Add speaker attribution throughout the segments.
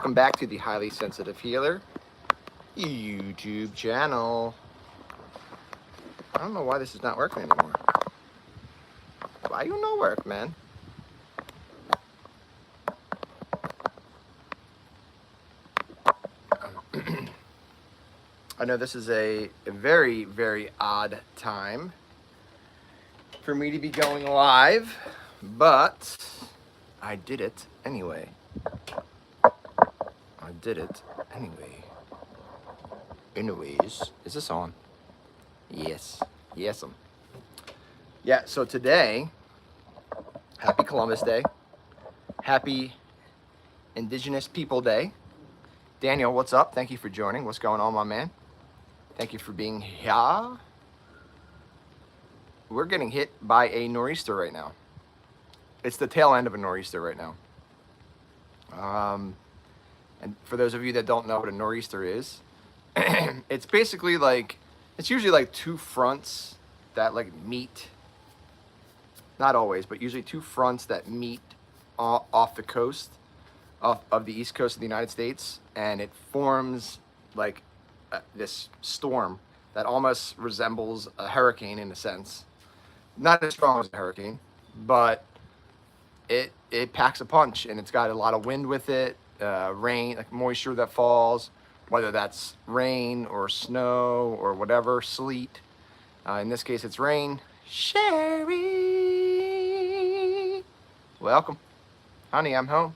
Speaker 1: welcome back to the Highly Sensitive Healer YouTube channel. I don't know why this is not working anymore. Why you no work, man? I know this is a very, very odd time for me to be going live, but I did it anyway. I did it anyway. Anyways, is this on? Yes. Yes'm. Yeah, so today, happy Columbus Day. Happy Indigenous People Day. Daniel, what's up? Thank you for joining. What's going on, my man? Thank you for being here. We're getting hit by a nor'easter right now. It's the tail end of a nor'easter right now. And for those of you that don't know what a nor'easter is, it's basically like, it's usually like two fronts that like meet. Not always, but usually two fronts that meet off the coast of the east coast of the United States, and it forms like this storm that almost resembles a hurricane in a sense. Not as strong as a hurricane, but it packs a punch, and it's got a lot of wind with it, rain, like moisture that falls, whether that's rain or snow or whatever, sleet. In this case, it's rain. Sherry, welcome. Honey, I'm home.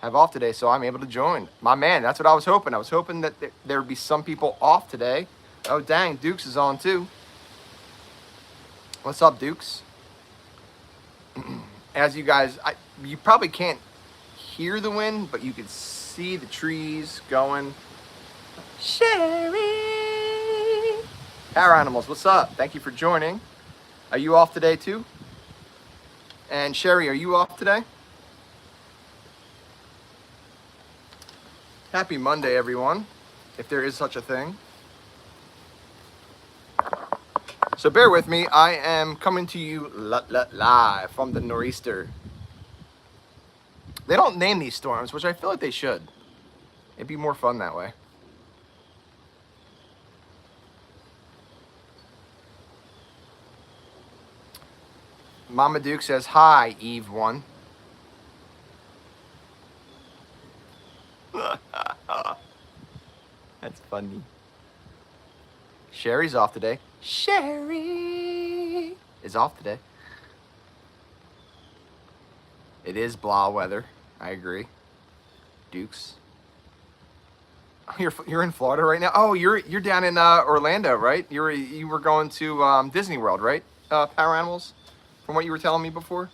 Speaker 1: Have off today, so I'm able to join. My man, that's what I was hoping. I was hoping that there would be some people off today. Oh, dang, Dukes is on too. What's up, Dukes? As you guys, you probably can't hear the wind, but you can see the trees going. Sherry! Power Animals, what's up? Thank you for joining. Are you off today too? And Sherry, are you off today? Happy Monday, everyone, if there is such a thing. So bear with me, I am coming to you live from the nor'easter. They don't name these storms, which I feel like they should. It'd be more fun that way. Mama Duke says, hi, Eve 1. That's funny. Sherry's off today. Sherry is off today. It is blah weather. I agree. Dukes. You're in Florida right now. Oh, you're down in Orlando, right? You were going to Disney World, right? Power Animals, from what you were telling me before.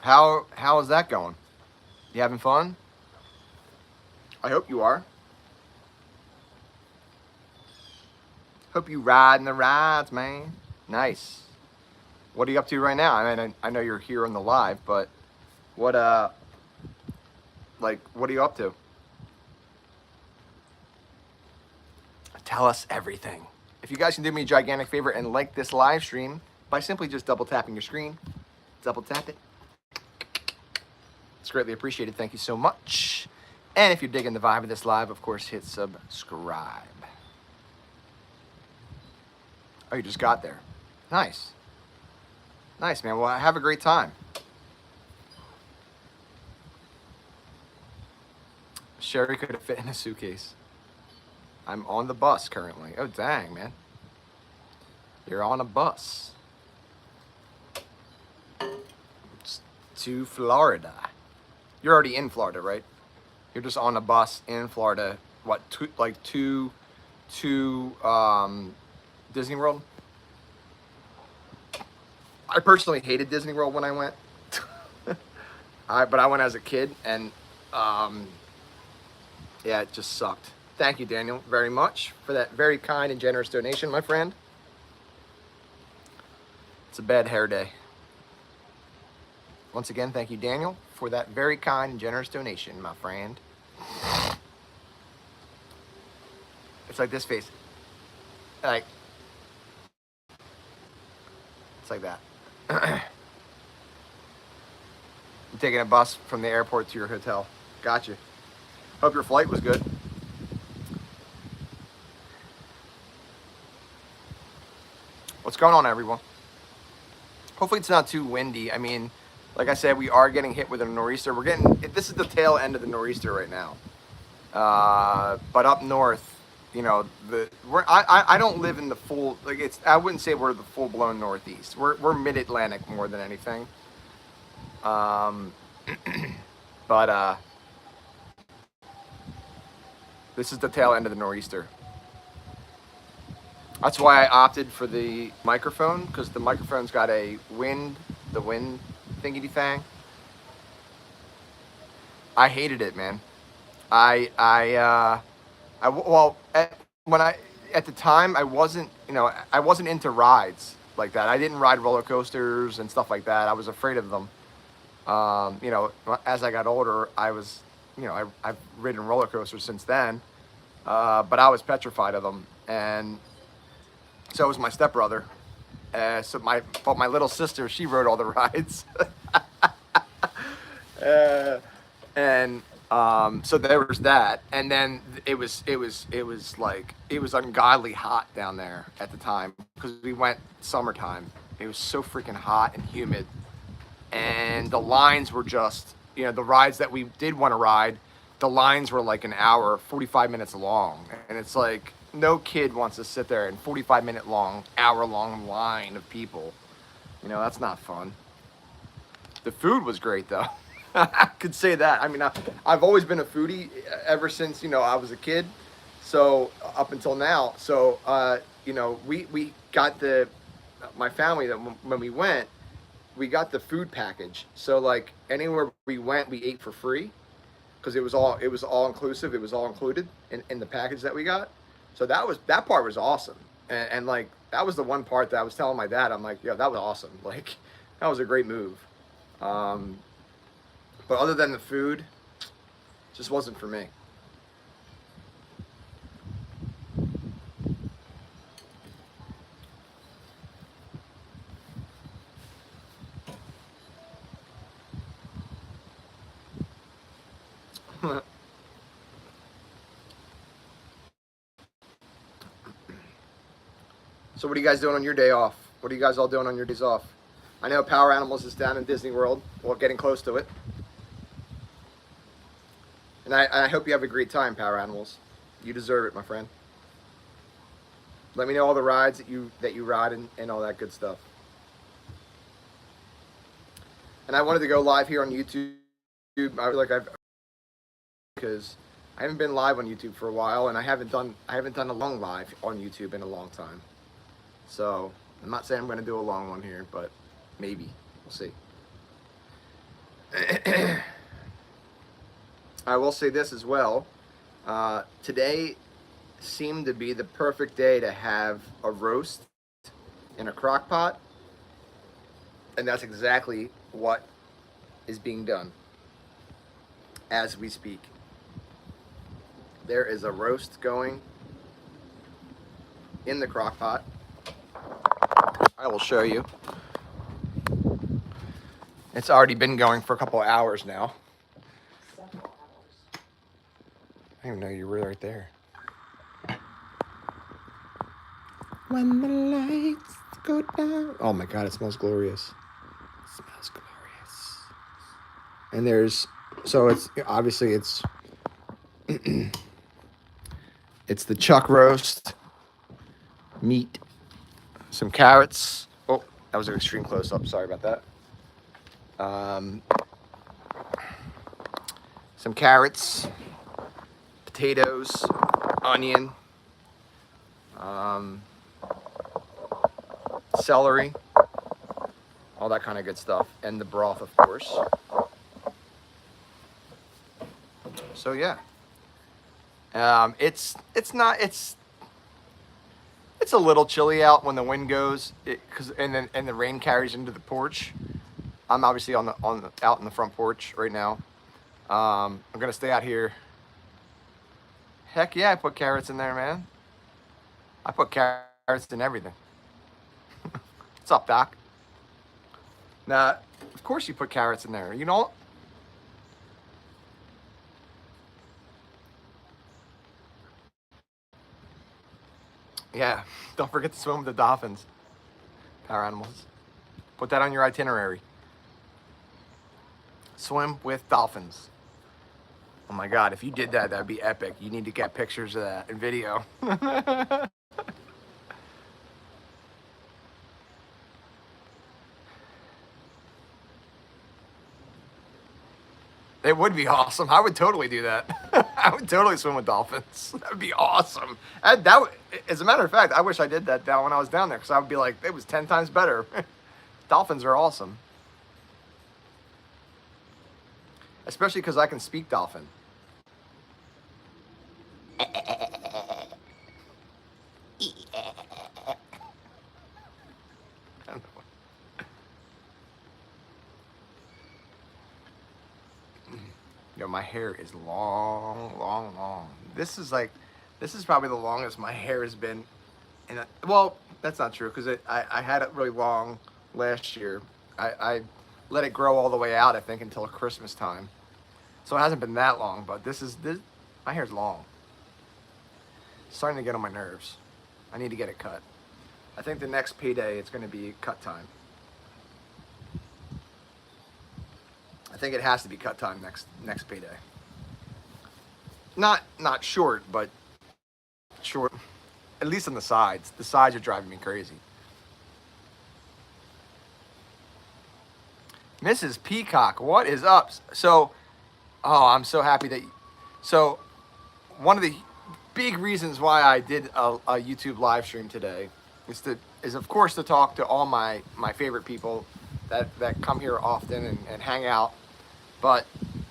Speaker 1: How is that going? You having fun? I hope you are. Hope you riding the rides, man. Nice. What are you up to right now? I mean, I know you're here on the live, but what are you up to? Tell us everything. If you guys can do me a gigantic favor and like this live stream by simply just double tapping your screen, double tap it. It's greatly appreciated. Thank you so much. And if you're digging the vibe of this live, of course, hit subscribe. Oh, you just got there. Nice. Nice, man. Well, have a great time. Sherry could have fit in a suitcase. I'm on the bus currently. Oh, dang, man. You're on a bus. To Florida. You're already in Florida, right? You're just on a bus in Florida. What, to Disney World? I personally hated Disney World when I went. But I went as a kid, and yeah, it just sucked. Thank you, Daniel, very much for that very kind and generous donation, my friend. It's a bad hair day. Once again, thank you, Daniel, for that very kind and generous donation, my friend. It's like this face. Like, it's like that. taking a bus from the airport to your hotel. Gotcha. Hope your flight was good. What's going on, everyone? Hopefully it's not too windy. I mean, like I said, we are getting hit with a nor'easter. This is the tail end of the nor'easter right now. But up north, you know, I don't live in the full, like I wouldn't say we're the full blown Northeast. We're mid-Atlantic more than anything. But this is the tail end of the nor'easter. That's why I opted for the microphone, because the microphone's got the wind thingy thang. I hated it, man. At the time I wasn't into rides like that. I didn't ride roller coasters and stuff like that. I was afraid of them. You know, as I got older, I've ridden roller coasters since then, but I was petrified of them, and so was my stepbrother. But my little sister, she rode all the rides. So there was that, and then it was ungodly hot down there at the time, because we went summertime. It was so freaking hot and humid, and the lines were just, you know, the rides that we did want to ride, the lines were like an hour, 45 minutes long, and it's like, no kid wants to sit there in 45-minute long, hour-long line of people. You know, that's not fun. The food was great, though. I could say that. I mean, I've always been a foodie ever since, you know, I was a kid. So up until now. So, you know, we got my family, that when we went, we got the food package. So like anywhere we went, we ate for free, because it was all inclusive. It was all included in the package that we got. So that part was awesome. And like, that was the one part that I was telling my dad, I'm like, yo, that was awesome. Like, that was a great move. But other than the food, it just wasn't for me. So what are you guys doing on your day off? What are you guys all doing on your days off? I know Power Animals is down in Disney World, well, getting close to it. And I hope you have a great time, Power Animals. You deserve it, my friend. Let me know all the rides that you ride and all that good stuff. And I wanted to go live here on YouTube. Because I haven't been live on YouTube for a while, and I haven't done a long live on YouTube in a long time. So I'm not saying I'm going to do a long one here, but maybe. We'll see. I will say this as well. Today seemed to be the perfect day to have a roast in a crock pot. And that's exactly what is being done as we speak. There is a roast going in the crock pot. I will show you. It's already been going for a couple of hours now. I didn't even know you were right there. When the lights go down. Oh my God, it smells glorious. It smells glorious. And it's the chuck roast, meat, some carrots. Oh, that was an extreme close-up. Sorry about that. Some carrots, potatoes, onion, celery, all that kind of good stuff, and the broth, of course. So yeah, it's a little chilly out when the wind goes, and the rain carries into the porch. I'm obviously out in the front porch right now. I'm gonna stay out here. Heck yeah, I put carrots in there, man. I put carrots in everything. What's up, Doc? Now, of course you put carrots in there. You know, Yeah, don't forget to swim with the dolphins. Power animals. Put that on your itinerary. Swim with dolphins. Oh my God, if you did that, that'd be epic. You need to get pictures of that and video. It would be awesome. I would totally do that. I would totally swim with dolphins. That would be awesome. As a matter of fact, I wish I did that down when I was down there because I would be like, it was 10 times better. Dolphins are awesome. Especially because I can speak dolphin. Yo, my hair is long, long, long. This is probably the longest my hair has been. Well, that's not true because I had it really long last year. I let it grow all the way out, I think, until Christmas time. So it hasn't been that long, but my hair's long. It's starting to get on my nerves. I need to get it cut. I think the next payday, it's going to be cut time. I think it has to be cut time next payday. Not short, but short. At least on the sides. The sides are driving me crazy. Mrs. Peacock, what is up? So, oh, I'm so happy that. So, one of the big reasons why I did a YouTube live stream today is of course to talk to all my favorite people that come here often and hang out, but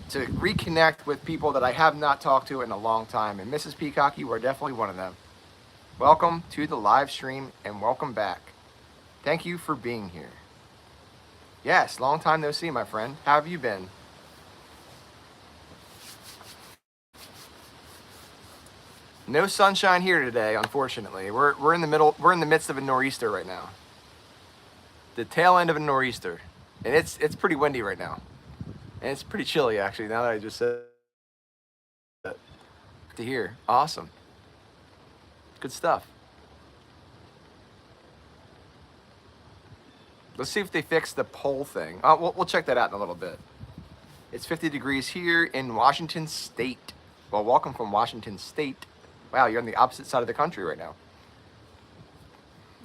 Speaker 1: to reconnect with people that I have not talked to in a long time. And Mrs. Peacock, you are definitely one of them. Welcome to the live stream and welcome back. Thank you for being here. Yes, long time no see, my friend. How have you been? No sunshine here today, unfortunately. We're in the midst of a nor'easter right now. The tail end of a nor'easter. And it's pretty windy right now. And it's pretty chilly actually, now that I just said that. To hear. Awesome. Good stuff. Let's see if they fix the pole thing. We'll check that out in a little bit. It's 50 degrees here in Washington State. Well, welcome from Washington State. Wow, you're on the opposite side of the country right now.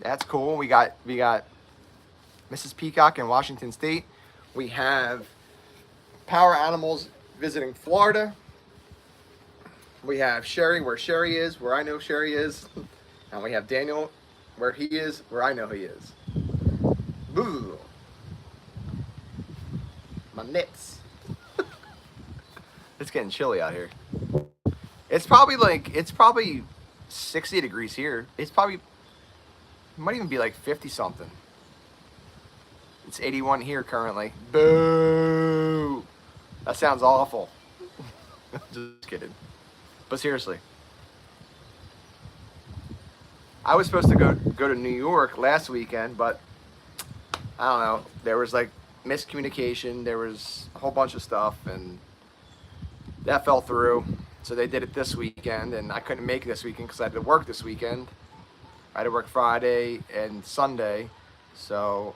Speaker 1: That's cool. We got Mrs. Peacock in Washington State. We have Power Animals visiting Florida. We have Sherry where Sherry is, where I know Sherry is. And we have Daniel where he is, where I know he is. Boo. My nips. It's getting chilly out here. It's probably 60 degrees here. It might even be like 50 something. It's 81 here currently. Boo. That sounds awful. Just kidding. But seriously. I was supposed to go to New York last weekend, but I don't know. There was like miscommunication. There was a whole bunch of stuff and that fell through. So they did it this weekend, and I couldn't make it this weekend because I had to work this weekend. I had to work Friday and Sunday, so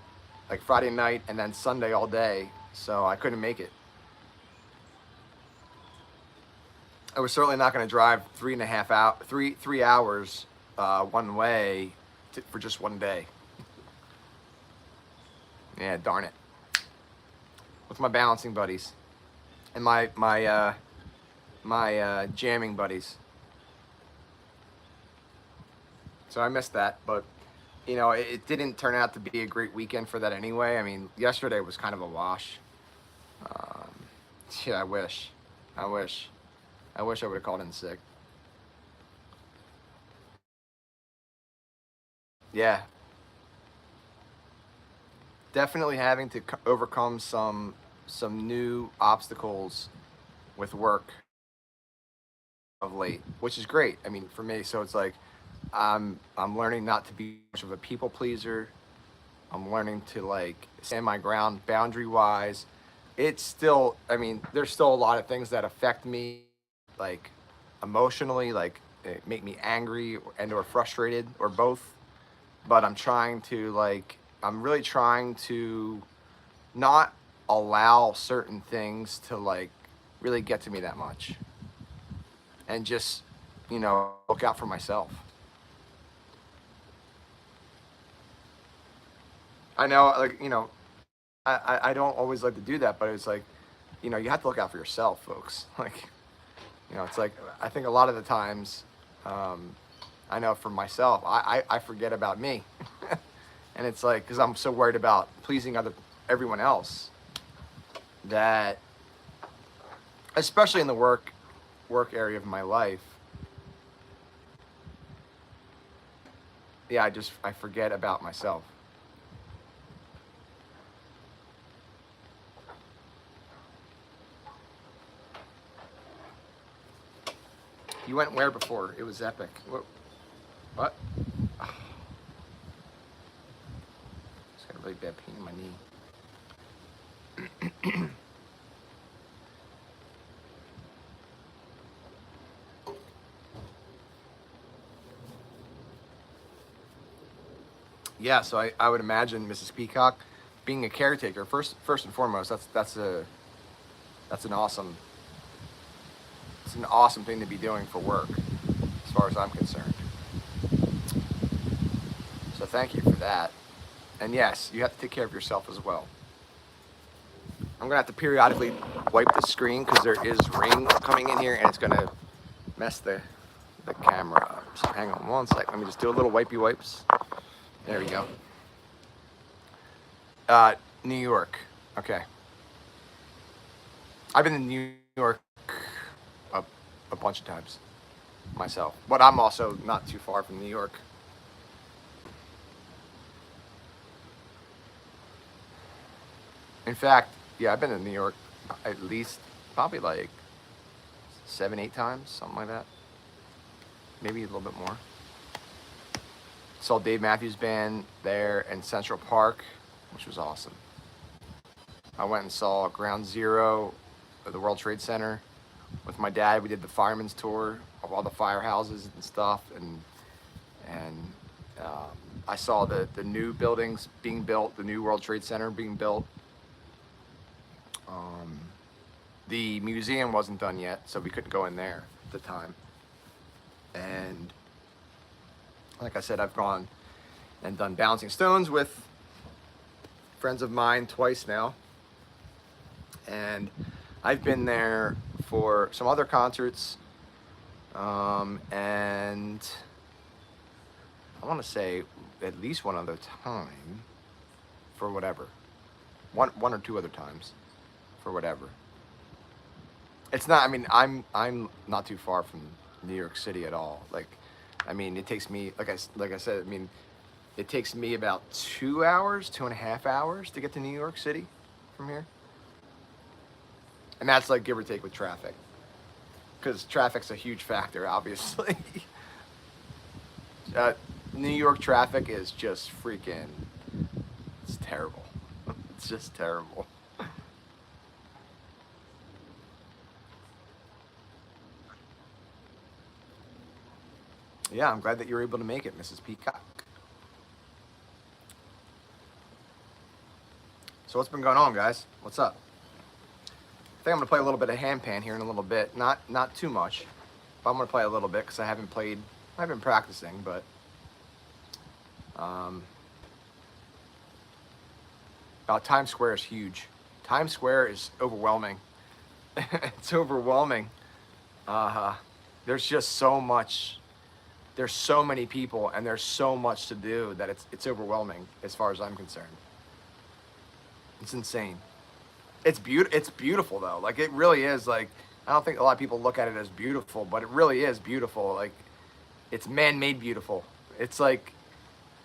Speaker 1: like Friday night and then Sunday all day, so I couldn't make it. I was certainly not going to drive 3 hours one way for just one day. Yeah, darn it. With my balancing buddies and my jamming buddies. So I missed that, but you know, it didn't turn out to be a great weekend for that anyway. I mean, yesterday was kind of a wash. Yeah, I wish I would have called in sick. Yeah. Definitely having to overcome some new obstacles with work of late, which is great. I mean, for me, so it's like I'm learning not to be much of a people pleaser. I'm learning to like stand my ground boundary wise. It's still, I mean, there's still a lot of things that affect me, like emotionally, like make me angry and or frustrated or both. But I'm trying to like, I'm really trying to not allow certain things to like really get to me that much, and just, you know, look out for myself. I know, like, you know, I don't always like to do that, but it's like, you know, you have to look out for yourself, folks. Like, you know, it's like, I think a lot of the times, um, I know for myself, I forget about me. And it's like, because I'm so worried about pleasing everyone else, that, especially in the work area of my life, yeah, I forget about myself. You went where before? It was epic. What? Oh, just got a really bad pain in my knee. Yeah, so I would imagine Mrs. Peacock being a caretaker. First and foremost, that's an awesome, it's an awesome thing to be doing for work, as far as I'm concerned. So thank you for that. And yes, you have to take care of yourself as well. I'm gonna have to periodically wipe the screen because there is rain coming in here and it's gonna mess the camera up. So hang on one sec. Let me just do a little wipey wipes. There we go. New York. Okay. I've been in New York a bunch of times myself, but I'm also not too far from New York. In fact, yeah, I've been to New York at least probably like 7, 8 times, something like that. Maybe a little bit more. Saw Dave Matthews Band there in Central Park, which was awesome. I went and saw Ground Zero of the World Trade Center with my dad. We did the fireman's tour of all the firehouses and stuff, and I saw the new buildings being built, the new World Trade Center being built. The museum wasn't done yet, so we couldn't go in there at the time. And like I said, I've gone and done Bouncing Stones with friends of mine twice now. And I've been there for some other concerts. And I want to say at least one other time for whatever. One or two other times for whatever. It's not, I mean, I'm not too far from New York City at all. Like, I mean, it takes me, like I said, I mean, it takes me about 2 hours, 2.5 hours to get to New York City from here. And that's like give or take with traffic, because traffic's a huge factor, obviously. New York traffic is just freaking, it's terrible. It's just terrible. Yeah, I'm glad that you're able to make it, Mrs. Peacock. So what's been going on, guys? What's up? I think I'm gonna play a little bit of handpan here in a little bit. Not too much, but I'm gonna play a little bit because I haven't played. I've been practicing, but Times Square is huge. Times Square is overwhelming. It's overwhelming. There's just so much. There's so many people and there's so much to do that it's overwhelming as far as I'm concerned. It's insane. It's beautiful though. Like it really is. Like I don't think a lot of people look at it as beautiful, but it really is beautiful. Like it's man-made beautiful. It's like,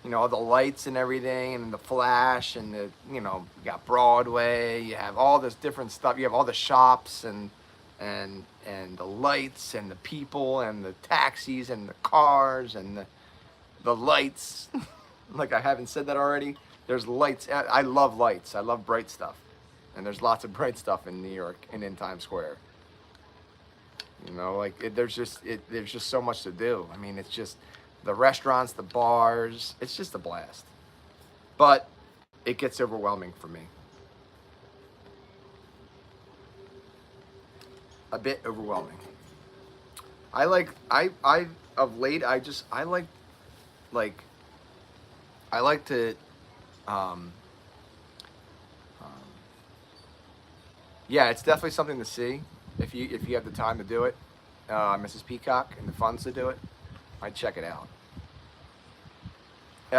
Speaker 1: you know, the lights and everything and the flash and the, you know, you got Broadway, you have all this different stuff. You have all the shops and the lights and the people and the taxis and the cars and the lights. Like I haven't said that already. There's lights. I love lights. I love bright stuff. And there's lots of bright stuff in New York and in Times Square. You know, like there's just so much to do. I mean, it's just the restaurants, the bars. It's just a blast. But it gets overwhelming for me. A bit overwhelming. I of late like I like to um, um yeah, it's definitely something to see if you have the time to do it. Mrs. Peacock and the funds to do it. I'd check it out.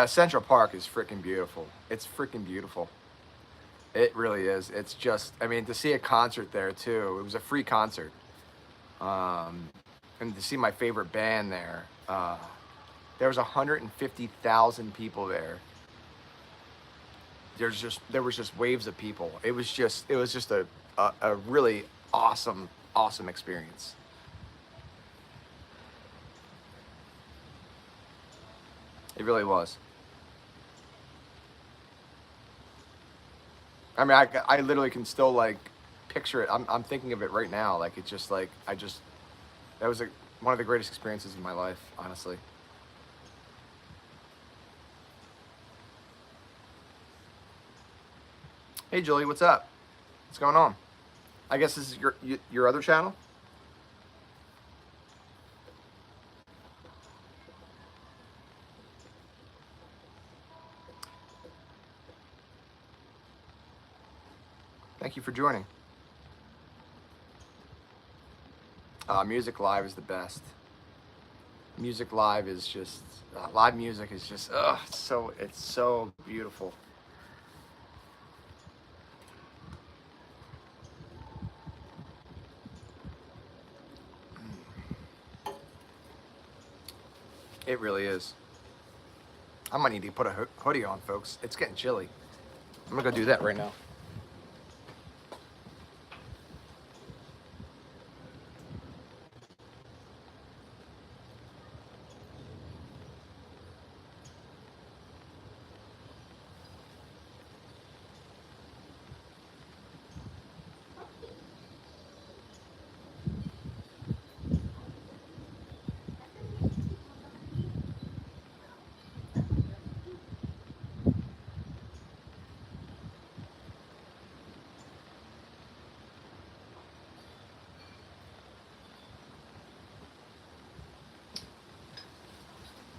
Speaker 1: Central Park is freaking beautiful. It's freaking beautiful. It really is. It's just, I mean, to see a concert there too. It was a free concert, and to see my favorite band there. There was 150,000 people there. There was just waves of people. It was just a really awesome experience. It really was. I mean, I literally can still like picture it. I'm thinking of it right now. Like it's just like that was one of the greatest experiences of my life, honestly. Hey Julie, what's up? What's going on? I guess this is your other channel. Thank you for joining. Music live is the best. Music live is just live music is just it's so beautiful. It really is. I might need to put a hoodie on, folks. It's getting chilly. I'm gonna go do that right now.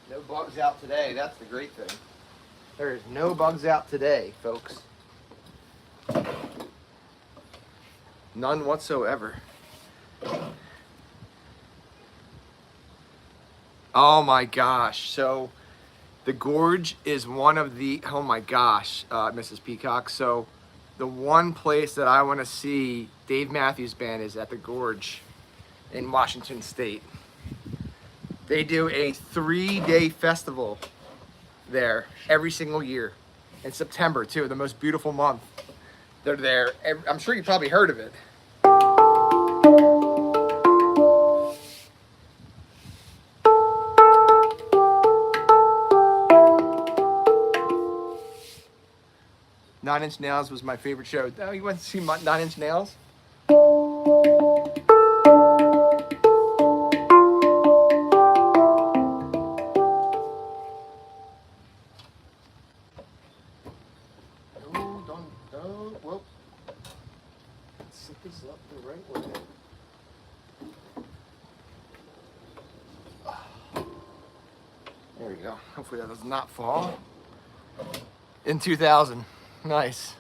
Speaker 1: No bugs out today. That's the great thing. There is no bugs out today, folks. None whatsoever. Oh my gosh. So the Gorge is one of the, oh my gosh, Mrs. Peacock. So the one place that I want to see Dave Matthews Band is at the Gorge in Washington State. They do a 3-day festival there every single year. In September too, the most beautiful month. They're there. I'm sure you probably heard of it. Nine Inch Nails was my favorite show. Oh, you went to see Nine Inch Nails? Well, let's set this up the right way. There we go. Hopefully that does not fall. In 2000. Nice.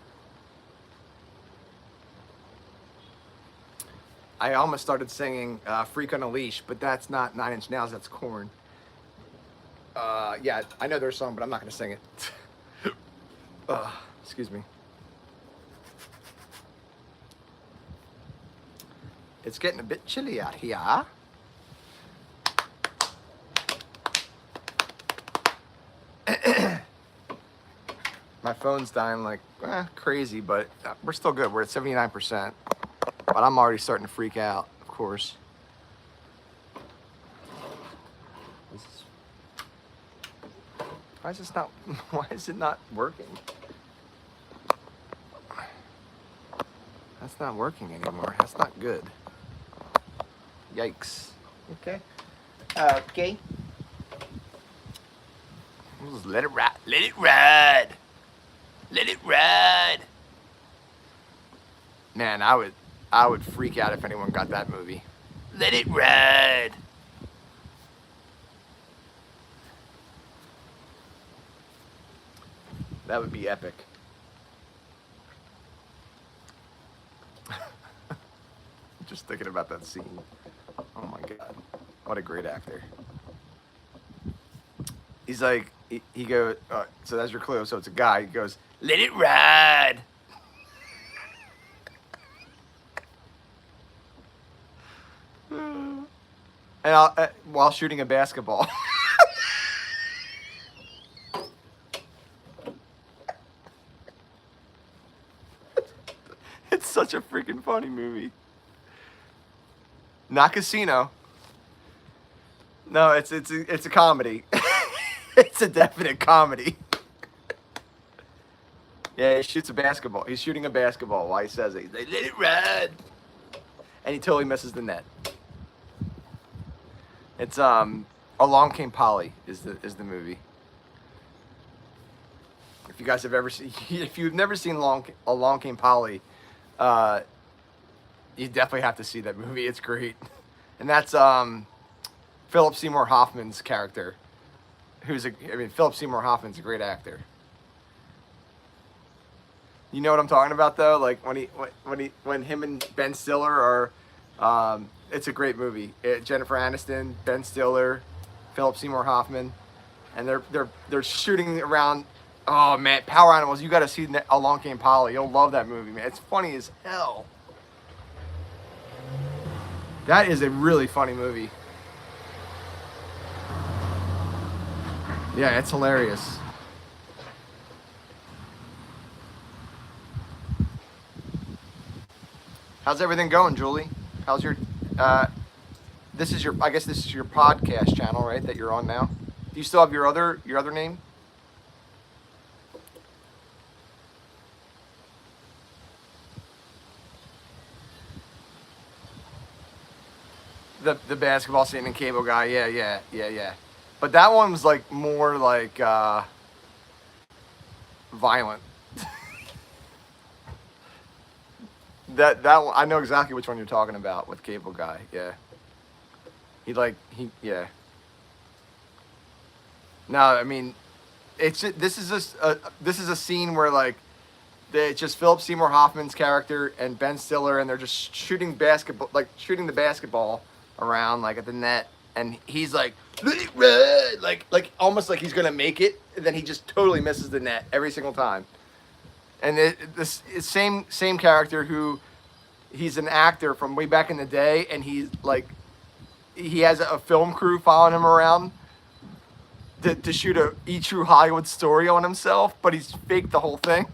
Speaker 1: I almost started singing Freak on a Leash, but that's not Nine Inch Nails, that's Korn. Yeah, I know their song, but I'm not going to sing it. Excuse me. It's getting a bit chilly out here. My phone's dying like crazy, but we're still good. We're at 79%, but I'm already starting to freak out, of course. Why is it not working? That's not working anymore. That's not good. Yikes. Okay. Okay. We'll just let it ride. Let it ride. Let it ride. Man, I would freak out if anyone got that movie. Let it ride. That would be epic. Just thinking about that scene. Oh my god. What a great actor. He's like, he goes, so that's your clue. So it's a guy. He goes, let it ride. And while shooting a basketball. It's such a freaking funny movie. Not Casino. No, it's a comedy. It's a definite comedy. Yeah, he shoots a basketball. He's shooting a basketball while he says it. They let it ride. And he totally misses the net. It's Along Came Polly is the movie. If you guys have ever seen, if you've never seen Along Came Polly, you definitely have to see that movie. It's great. And that's Philip Seymour Hoffman's character. Philip Seymour Hoffman's a great actor. You know what I'm talking about though? Like when him and Ben Stiller are, it's a great movie. Jennifer Aniston, Ben Stiller, Philip Seymour Hoffman, and they're shooting around. Oh man, Power Animals! You got to see Along Came Polly. You'll love that movie, man. It's funny as hell. That is a really funny movie. Yeah, it's hilarious. How's everything going, Julie? How's your I guess this is your podcast channel, right? That you're on now. Do you still have your other name? The basketball scene and Cable Guy, yeah. But that one was like more like violent. that one, I know exactly which one you're talking about with Cable Guy. Yeah. Yeah. No, I mean, this is a scene where like it's just Philip Seymour Hoffman's character and Ben Stiller, and they're just shooting the basketball around like at the net, and he's like, let it run, like almost like he's gonna make it, and then he just totally misses the net every single time. And this same character who he's an actor from way back in the day, and he's like he has a film crew following him around to shoot a true Hollywood story on himself, but he's faked the whole thing.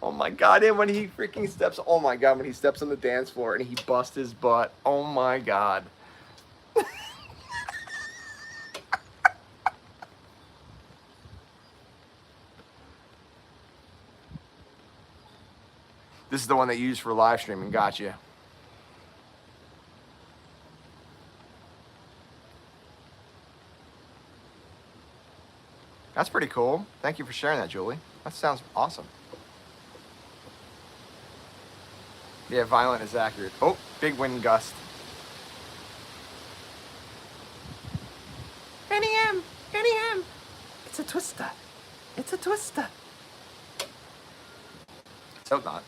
Speaker 1: Oh my god, and when he freaking steps, oh my god, when he steps on the dance floor and he busts his butt, oh my god. This is the one that you used for live streaming, gotcha. That's pretty cool. Thank you for sharing that, Julie. That sounds awesome. Yeah, violent is accurate. Oh, big wind gust. NEM. It's a twister. It's a twister. Let's hope not.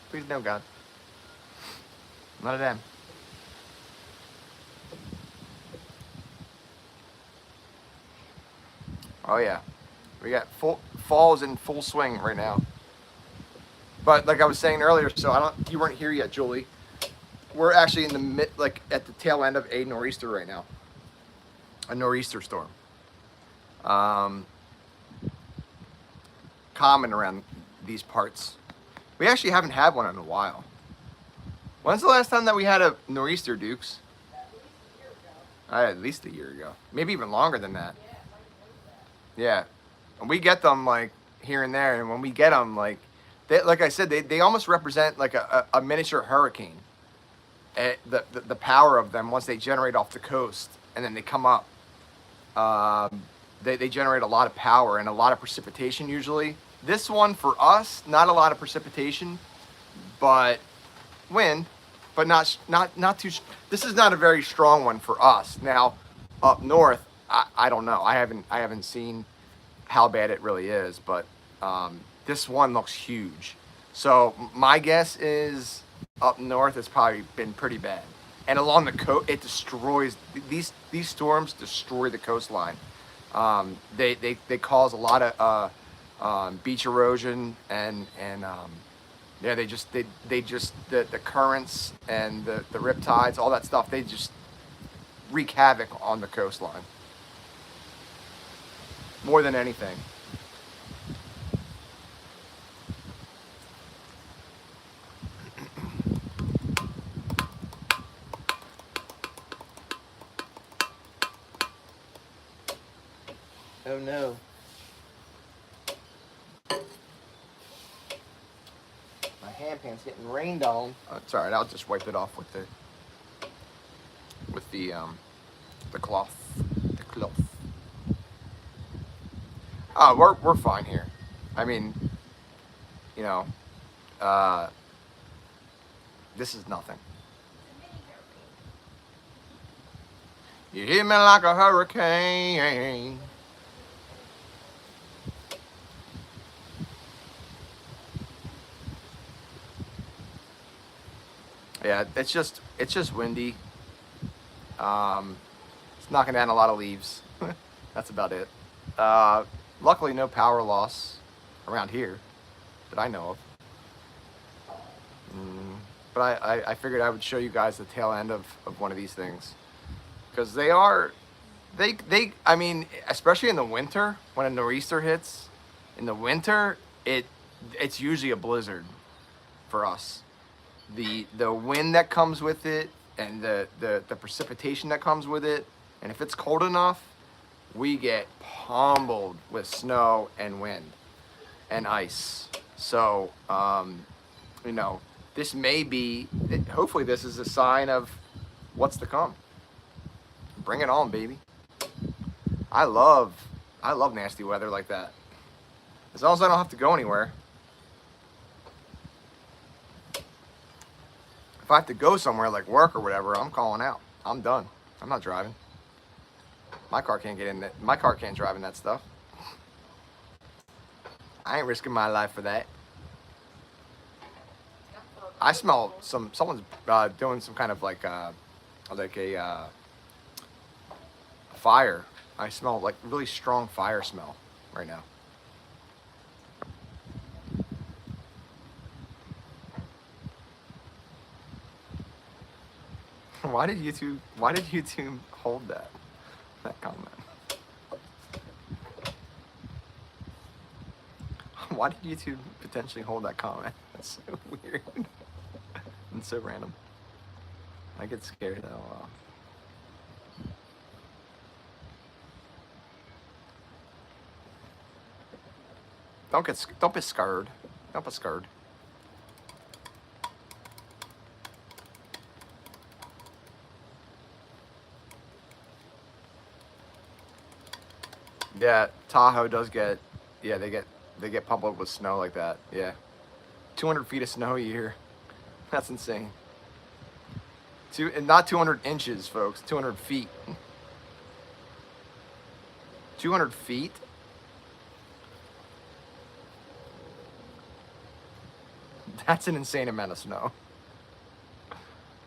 Speaker 1: Please no, God. Not a damn. Oh yeah, we got falls in full swing right now. But like I was saying earlier, so you weren't here yet, Julie. We're actually in the at the tail end of a nor'easter right now. A nor'easter storm. Common around these parts. We actually haven't had one in a while. When's the last time that we had a nor'easter, Dukes? At least a year ago. Maybe even longer than that. Yeah. And we get them like here and there, and when we get them, like like I said, they almost represent like a miniature hurricane. The power of them once they generate off the coast and then they come up, they generate a lot of power and a lot of precipitation usually. This one for us, not a lot of precipitation, but wind, but not too. This is not a very strong one for us. Now, up north, I don't know. I haven't seen how bad it really is, but this one looks huge. So my guess is up north it's probably been pretty bad. And along the coast, it destroys these storms destroy the coastline. They cause a lot of beach erosion and yeah, they just the currents and the riptides, all that stuff, they just wreak havoc on the coastline more than anything. Oh no. My handpan's getting rained on. Oh, it's alright, I'll just wipe it off with the cloth. The cloth. Oh, we're fine here. I mean, you know, this is nothing. You hit me like a hurricane. Yeah, it's just windy. It's knocking down a lot of leaves. That's about it. Luckily, no power loss around here that I know of. But I figured I would show you guys the tail end of one of these things. Because I mean, especially in the winter, when a nor'easter hits, in the winter, it's usually a blizzard for us. The wind that comes with it and the precipitation that comes with it, and if it's cold enough, we get pummeled with snow and wind and ice. So, you know, this may be, hopefully this is a sign of what's to come. Bring it on, baby. I love nasty weather like that. As long as I don't have to go anywhere. If I have to go somewhere like work or whatever, I'm calling out. I'm done. I'm not driving. My car can't get in that. My car can't drive in that stuff. I ain't risking my life for that. I smell someone's doing some kind of like a fire. I smell like really strong fire smell right now. Why did YouTube hold that comment? Why did YouTube potentially hold that comment? That's so weird and so random. I get scared though. Don't be scared. Don't be scared. Yeah, Tahoe does get. Yeah, they get pummeled with snow like that. Yeah, 200 feet of snow a year. That's insane. Not 200 inches, folks. 200 feet. 200 feet. That's an insane amount of snow.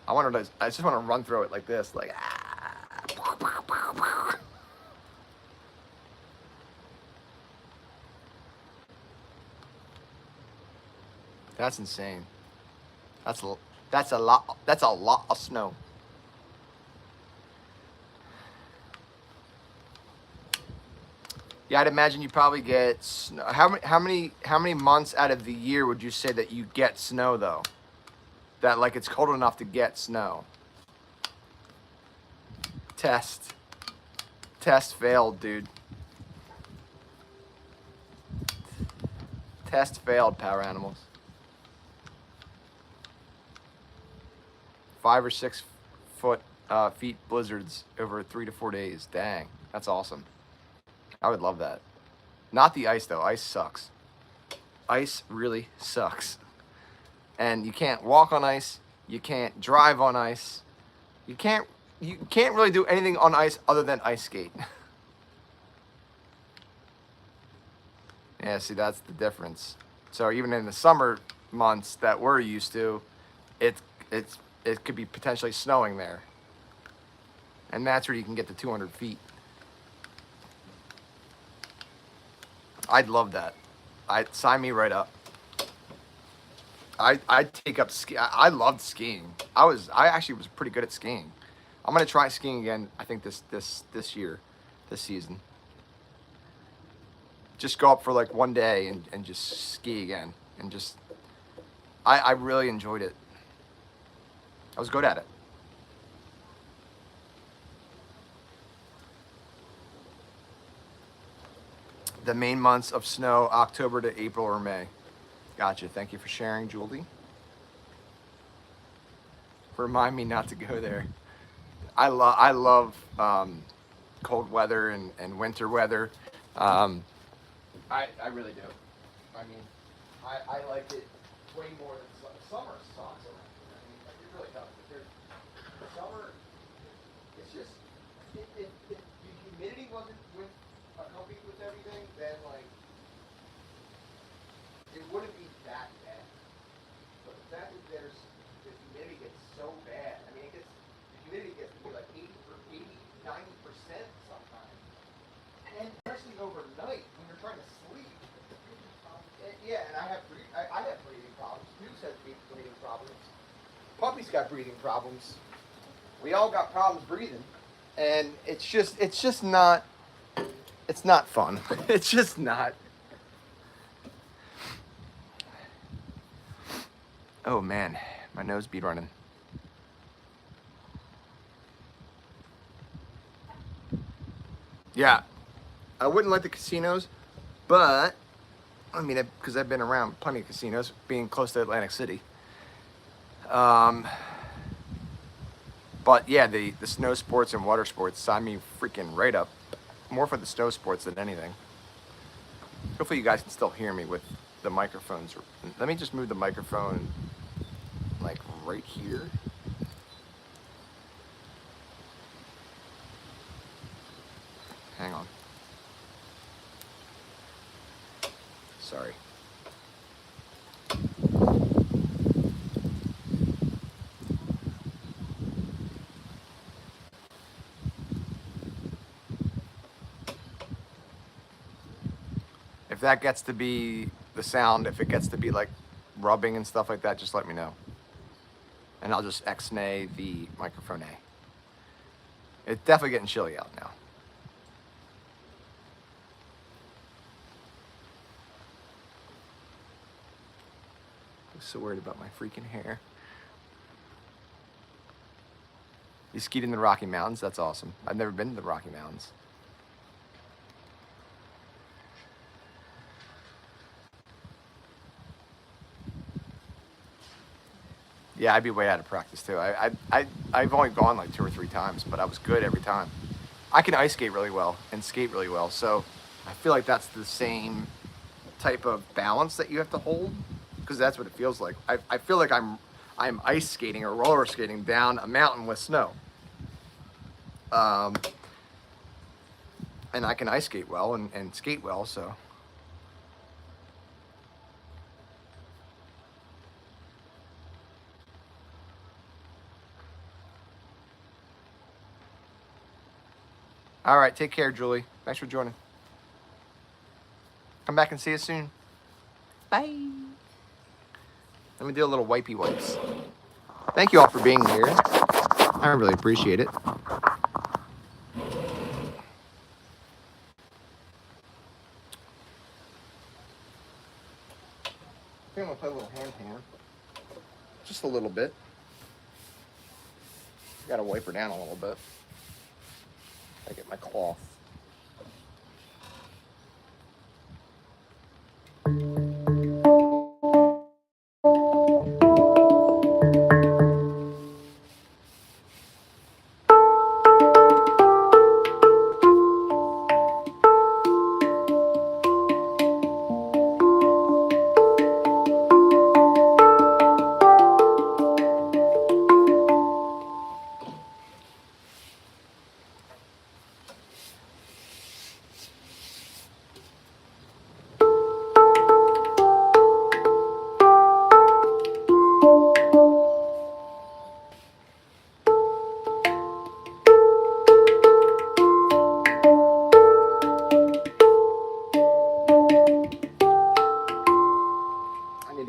Speaker 1: I just want to run through it like this, like. That's insane. That's a lot of snow. Yeah, I'd imagine you probably get snow. How many months out of the year would you say that you get snow though? That like it's cold enough to get snow. Test failed, dude. Test failed, power animals. 5 or 6 feet blizzards over 3 to 4 days. Dang, that's awesome. I would love that. Not the ice though. Ice sucks. Ice really sucks. And you can't walk on ice. You can't drive on ice. You can't really do anything on ice other than ice skate. Yeah, see, that's the difference. So even in the summer months that we're used to, it could be potentially snowing there. And that's where you can get to 200 feet. I'd love that. I'd sign me right up. I'd take up ski. I loved skiing. I actually was pretty good at skiing. I'm gonna try skiing again. I think this year, this season. Just go up for like one day and just ski again, and just I really enjoyed it. I was good at it. The main months of snow, October to April or May. Gotcha. Thank you for sharing, Julie. Remind me not to go there. I love cold weather and winter weather. I really do. I mean, I like it way more than summer sucks. I mean, it really does. Summer, it's just if the humidity wasn't accompanied with everything, then like it wouldn't be that bad. But the fact that the humidity gets so bad, I mean, the humidity gets to be like 90% sometimes. And especially overnight when you're trying to sleep. Yeah, and I have breathing problems. Hughes has breathing problems. Puppy's got breathing problems. We all got problems breathing. And it's just not fun. It's just not. Oh man, my nose be running. Yeah, I wouldn't like the casinos, but I mean, because I've been around plenty of casinos, being close to Atlantic City. But yeah, the snow sports and water sports sign me freaking right up. More for the snow sports than anything. Hopefully you guys can still hear me with the microphones. Let me just move the microphone like right here. Hang on. Sorry. If that gets to be the sound, if it gets to be like rubbing and stuff like that, just let me know. And I'll just X-nay the microphone A. It's definitely getting chilly out now. I'm so worried about my freaking hair. You skied in the Rocky Mountains? That's awesome. I've never been to the Rocky Mountains. Yeah, I'd be way out of practice too. I've only gone like 2 or 3 times, but I was good every time. I can ice skate really well and skate really well, so I feel like that's the same type of balance that you have to hold, because that's what it feels like. I feel like I'm ice skating or roller skating down a mountain with snow. And I can ice skate well and skate well, so. All right, take care, Julie. Thanks for joining. Come back and see us soon. Bye. Let me do a little wipey wipes. Thank you all for being here. I really appreciate it. I think I'm gonna play a little hand. Just a little bit. Gotta wipe her down a little bit. I get my cloth.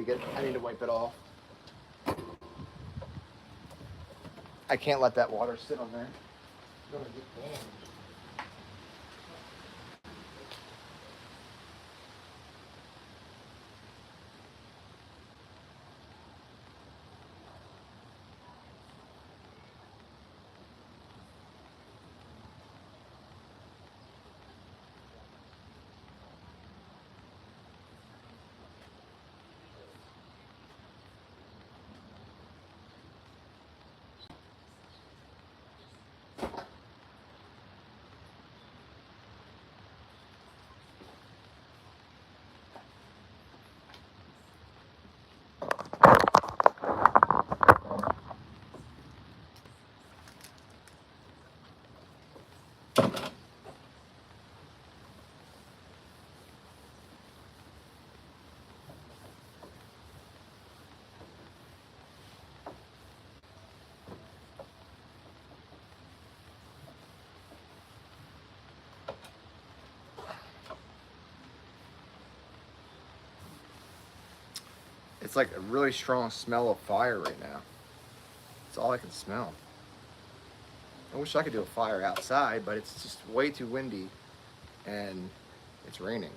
Speaker 1: I need to wipe it off. I can't let that water sit on there. It's gonna get damaged. It's like a really strong smell of fire right now. It's all I can smell. I wish I could do a fire outside, but it's just way too windy and it's raining.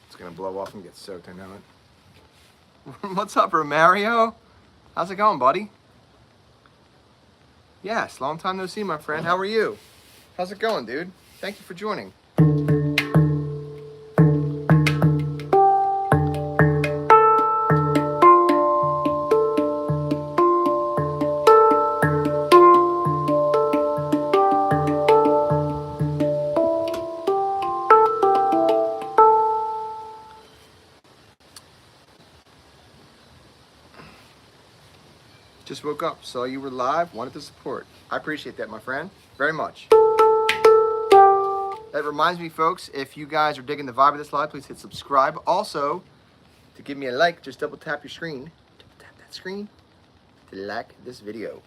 Speaker 1: It's gonna blow off and get soaked, I know it. What's up, Romario? How's it going, buddy? Yes, long time no see, my friend. How are you? How's it going, dude? Thank you for joining. Just woke up, saw you were live, wanted to support. I appreciate that, my friend, very much. That reminds me, folks, if you guys are digging the vibe of this live, please hit subscribe. Also, to give me a like, just double tap your screen, double tap that screen to like this video.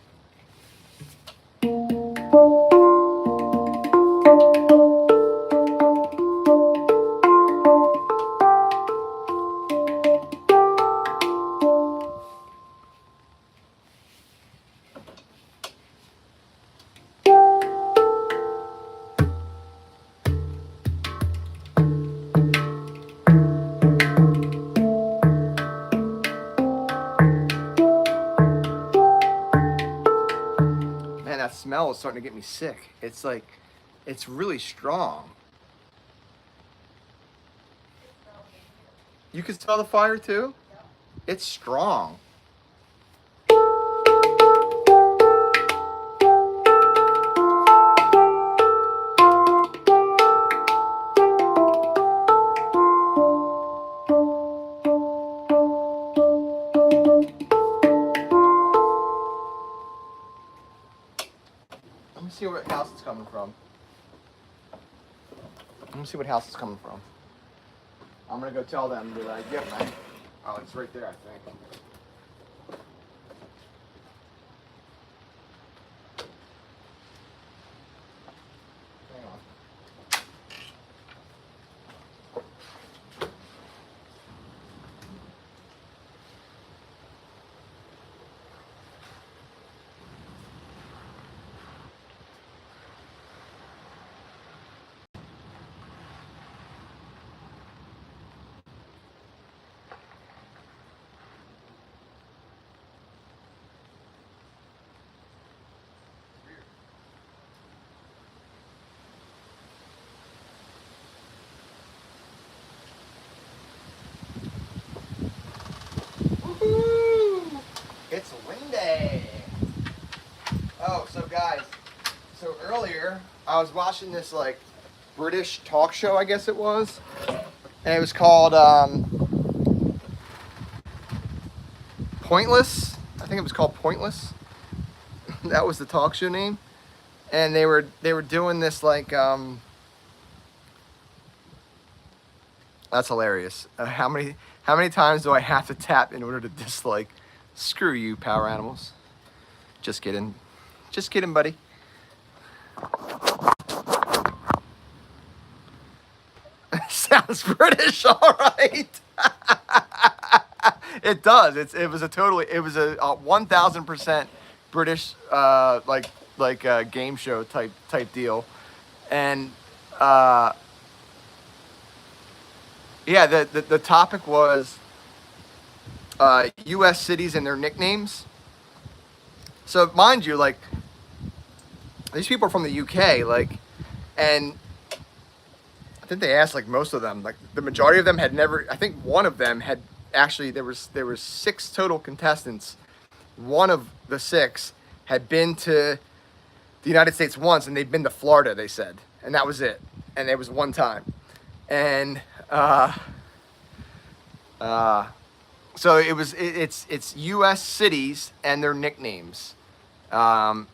Speaker 1: That smell is starting to get me sick. It's like, it's really strong. You can smell the fire too? It's strong. Let me see what house it's coming from. Let me see what house it's coming from. I'm gonna go tell them that I get my. Oh, it's right there, I think. Hang on. Woohoo! It's windy. Oh, so guys, so earlier I was watching this like British talk show, I guess it was, and it was called Pointless. I think it was called Pointless. That was the talk show name, and they were doing this like that's hilarious. How many times do I have to tap in order to dislike? Screw you, power animals. Just kidding. Just kidding, buddy. Sounds British, all right. It does. It was a 1000% British game show type deal, and yeah, the topic was U.S. cities and their nicknames. So mind you, like, these people are from the UK, like, and I think they asked, like, most of them, like, the majority of them had never. I think one of them had actually. There was 6 total contestants. One of the 6 had been to the United States once, and they'd been to Florida. They said, and that was it. And it was one time, and so it's U.S. cities and their nicknames, and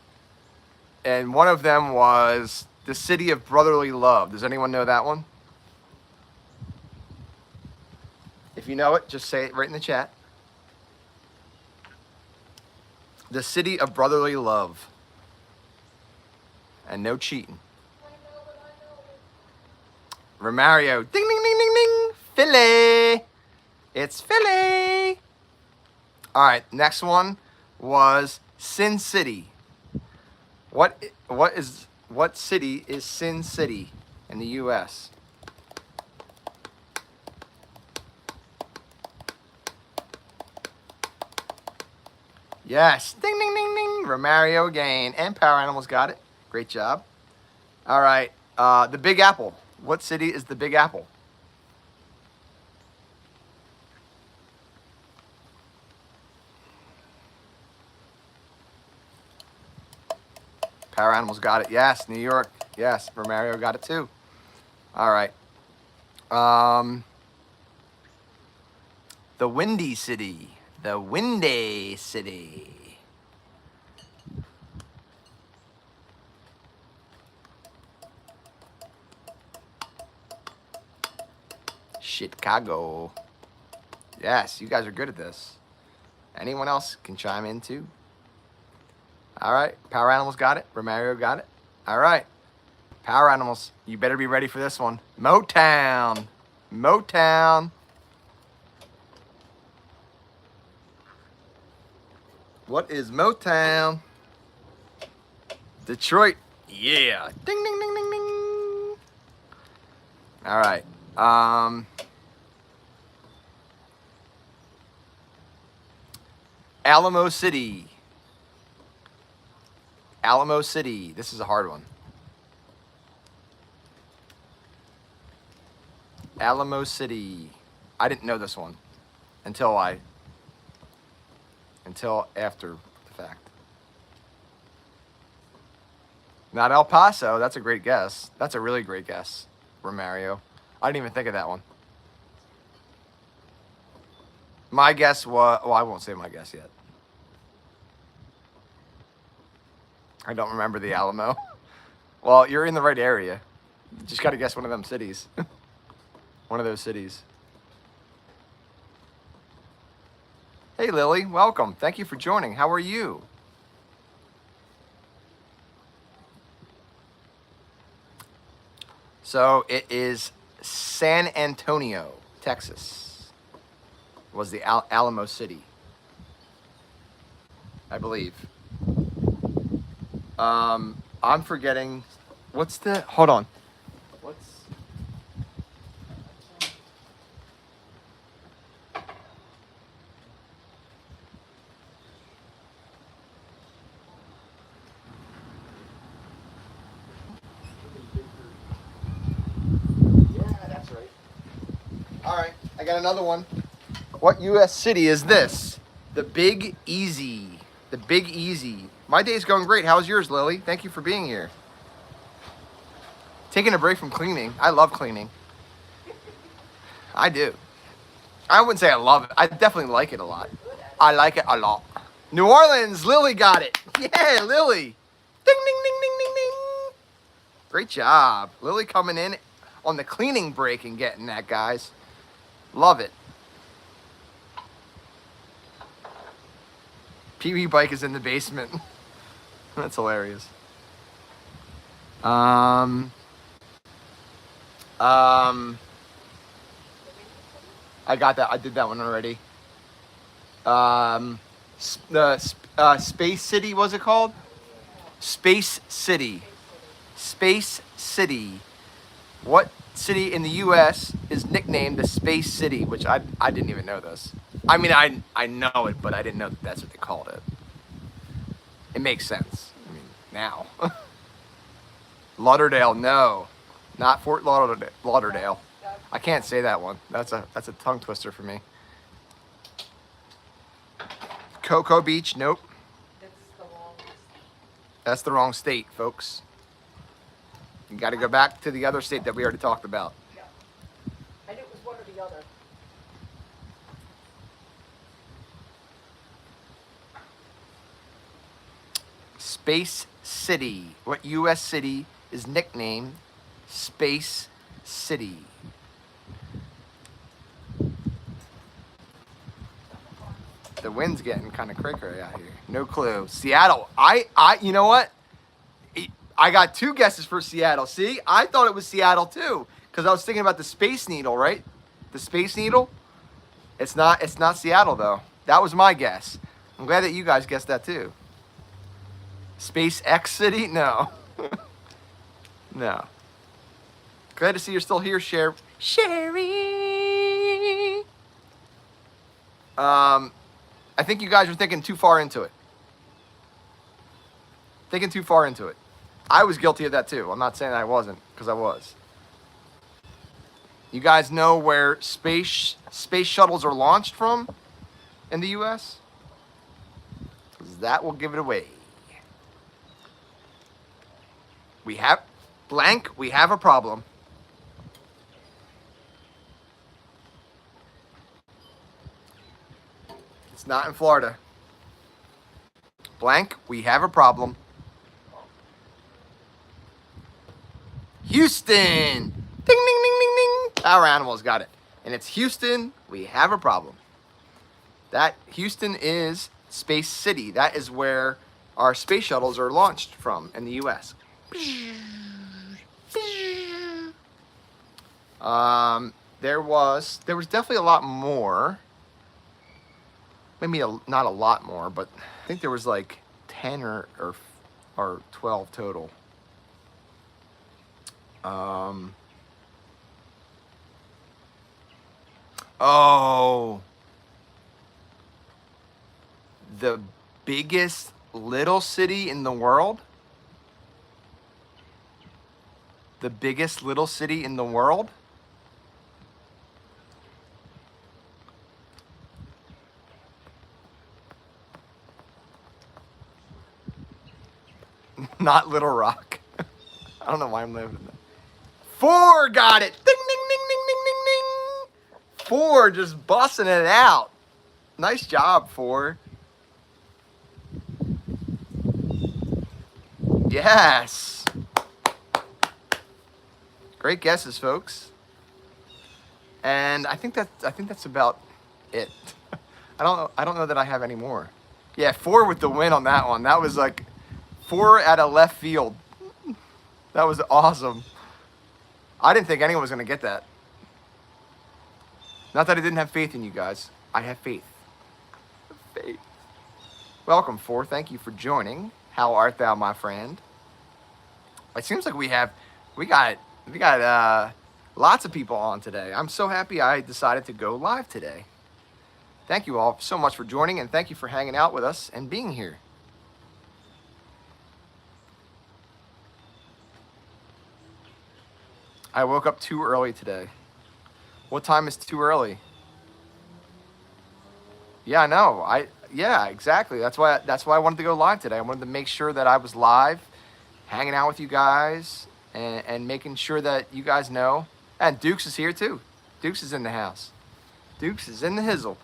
Speaker 1: one of them was the city of brotherly love. Does anyone know that one? If you know it, just say it right in the chat. The city of brotherly love. And no cheating. Romario. Ding, ding, ding, ding, ding. Philly. It's Philly. All right, next one was Sin City. What city is Sin City in the U.S.? Yes. Ding, ding, ding, ding. Romario again. And Power Animals got it. Great job. All right. The Big Apple. What city is the Big Apple? Power Animals got it. Yes. New York. Yes. Romario got it too. All right. The Windy City. The Windy City. Chicago. Yes, you guys are good at this. Anyone else can chime in too. All right, Power Animals got it. Romario got it. All right, Power Animals, you better be ready for this one. Motown. Motown. What is Motown? Detroit. Yeah. Ding, ding, ding, ding, ding. All right. Alamo City. Alamo City. This is a hard one. Alamo City. I didn't know this one until after the fact. Not El Paso. That's a great guess. That's a really great guess, Romario. I didn't even think of that one. My guess was, well, I won't say my guess yet. I don't remember the Alamo. Well, you're in the right area. You just got to guess one of them cities. One of those cities. Hey, Lily, welcome. Thank you for joining. How are you? So it is San Antonio, Texas, was the Alamo City, I believe. I'm forgetting. What's the? Hold on. What's? Yeah, that's right. All right, I got another one. What U.S. city is this? The Big Easy. The Big Easy. My day's going great. How's yours, Lily? Thank you for being here. Taking a break from cleaning. I love cleaning. I do. I wouldn't say I love it. I definitely like it a lot. I like it a lot. New Orleans, Lily got it. Yeah, Lily. Ding, ding, ding, ding, ding, ding. Great job. Lily coming in on the cleaning break and getting that, guys. Love it. Pee-wee bike is in the basement. That's hilarious. Um, I got that. I did that one already. Space City, was it called? Space City. Space City. What city in the U.S. is nicknamed the Space City? Which I didn't even know this. I mean, I know it, but I didn't know that that's what they called it. It makes sense. I mean, now. Lauderdale, no. Not Fort Lauderdale. I can't say that one. That's a tongue twister for me. Cocoa Beach, nope. That's the wrong state, folks. You got to go back to the other state that we already talked about.
Speaker 2: Yeah. I knew it was one or the other.
Speaker 1: Space City. What U.S. city is nicknamed Space City? The wind's getting kind of cray-cray out here. No clue. Seattle. You know what? I got 2 guesses for Seattle. See, I thought it was Seattle too, because I was thinking about the Space Needle, right? The Space Needle. It's not Seattle though. That was my guess. I'm glad that you guys guessed that too. SpaceX City? No. No. Glad to see you're still here, Sherry. I think you guys are thinking too far into it. Thinking too far into it. I was guilty of that too. I'm not saying I wasn't, because I was. You guys know where space shuttles are launched from in the U.S.? 'Cause that will give it away. We have a problem. It's not in Florida. Blank, we have a problem. Houston! Ding, ding, ding, ding, ding. Our animals got it. And it's Houston, we have a problem. That Houston is Space City. That is where our space shuttles are launched from in the U.S. There was definitely a lot more. Maybe not a lot more, but I think there was like 10 or 12 total. Oh, the biggest little city in the world? The biggest little city in the world? Not Little Rock. I don't know why I'm living in that. 4 got it. Ding, ding, ding, ding, ding, ding, ding. 4 just busting it out. Nice job, 4. Yes. Great guesses, folks. And I think that's about it. I don't know that I have any more. Yeah, 4 with the win on that one. That was like 4 at a left field. That was awesome. I didn't think anyone was going to get that. Not that I didn't have faith in you guys. I have faith. Faith. Welcome, 4. Thank you for joining. How art thou, my friend? It seems like we got lots of people on today. I'm so happy I decided to go live today. Thank you all so much for joining, and thank you for hanging out with us and being here. I woke up too early today. What time is too early? Yeah, I know. Yeah, exactly. That's why I wanted to go live today. I wanted to make sure that I was live, hanging out with you guys, and making sure that you guys know. And Dukes is here too. Dukes is in the house. Dukes is in the hizzle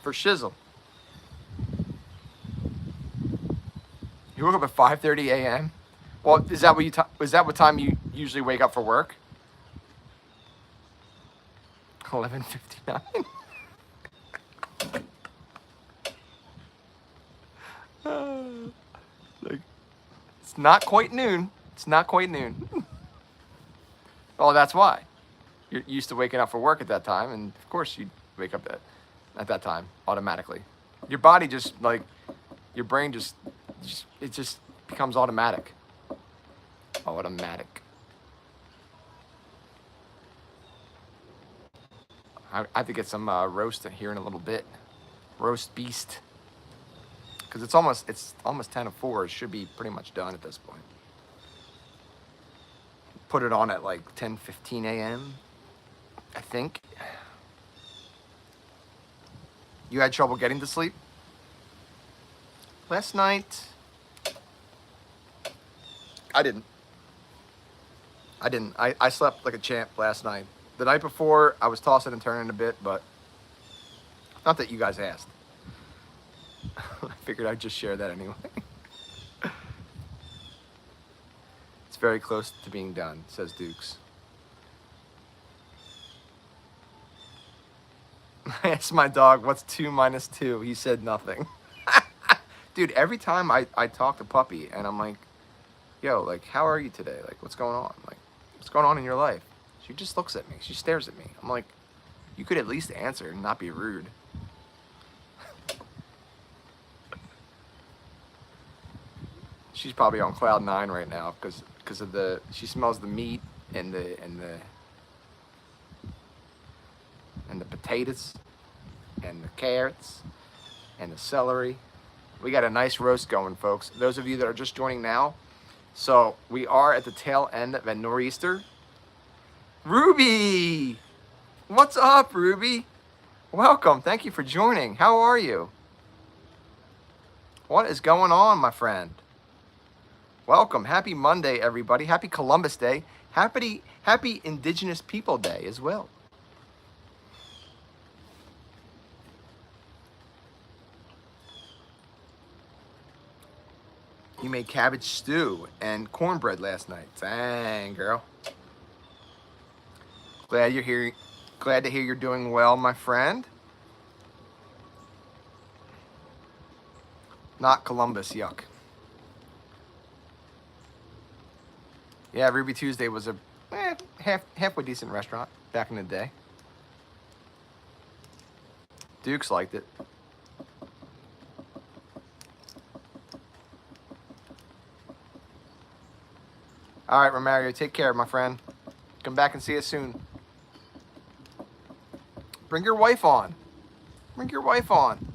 Speaker 1: for shizzle. You woke up at 5:30 a.m. Well, is that what time you usually wake up for work? 11:59. Like, It's not quite noon. It's not quite noon. Oh, that's why. You're used to waking up for work at that time, and of course you wake up at that time automatically. Your body just like, your brain just it just becomes automatic. Automatic. I have to get some roast here in a little bit. Roast beast. Because it's almost 10:04. It should be pretty much done at this point. Put it on at like 10:15 a.m. I think. You had trouble getting to sleep? Last night, I didn't. I slept like a champ last night. The night before, I was tossing and turning a bit, but not that you guys asked. I figured I'd just share that anyway. It's very close to being done, says Dukes. I asked my dog, what's 2 minus 2? He said nothing. Dude, every time I talk to Puppy and I'm like, yo, like, how are you today? Like, what's going on? Like, what's going on in your life? She just looks at me. She stares at me. I'm like, you could at least answer and not be rude. She's probably on cloud 9 right now because of she smells the meat and the potatoes and the carrots and the celery. We got a nice roast going, folks. Those of you that are just joining now, so we are at the tail end of a nor'easter. Ruby! What's up, Ruby? Welcome. Thank you for joining. How are you? What is going on, my friend? Welcome. Happy Monday, everybody. Happy Columbus Day. Happy Indigenous People Day as well. You made cabbage stew and cornbread last night. Dang, girl. Glad you're here. Glad to hear you're doing well, my friend. Not Columbus, yuck. Yeah, Ruby Tuesday was a halfway decent restaurant back in the day. Dukes liked it. All right, Romario, take care, my friend. Come back and see us soon. Bring your wife on. Bring your wife on.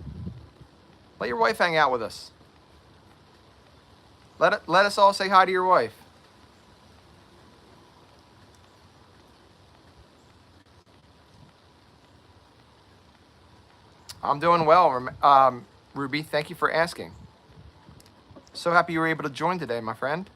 Speaker 1: Let your wife hang out with us. Let us all say hi to your wife. I'm doing well, Ruby. Thank you for asking. So happy you were able to join today, my friend.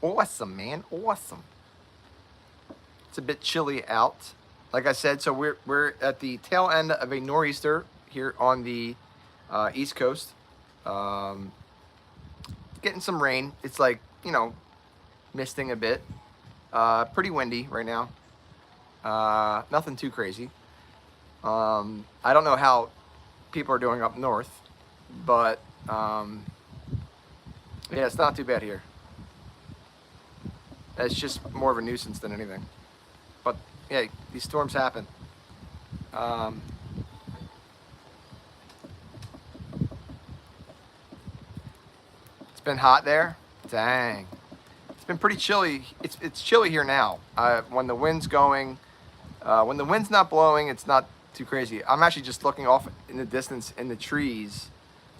Speaker 1: Awesome, man. Awesome. It's a bit chilly out. Like I said, so we're at the tail end of a nor'easter here on the East Coast. Getting some rain. It's like, you know, misting a bit. Pretty windy right now. Nothing too crazy. I don't know how people are doing up north, but yeah, it's not too bad here. It's just more of a nuisance than anything. But yeah, these storms happen. It's been hot there. Dang. It's been pretty chilly. It's chilly here now. When the wind's going, when the wind's not blowing, it's not too crazy. I'm actually just looking off in the distance in the trees,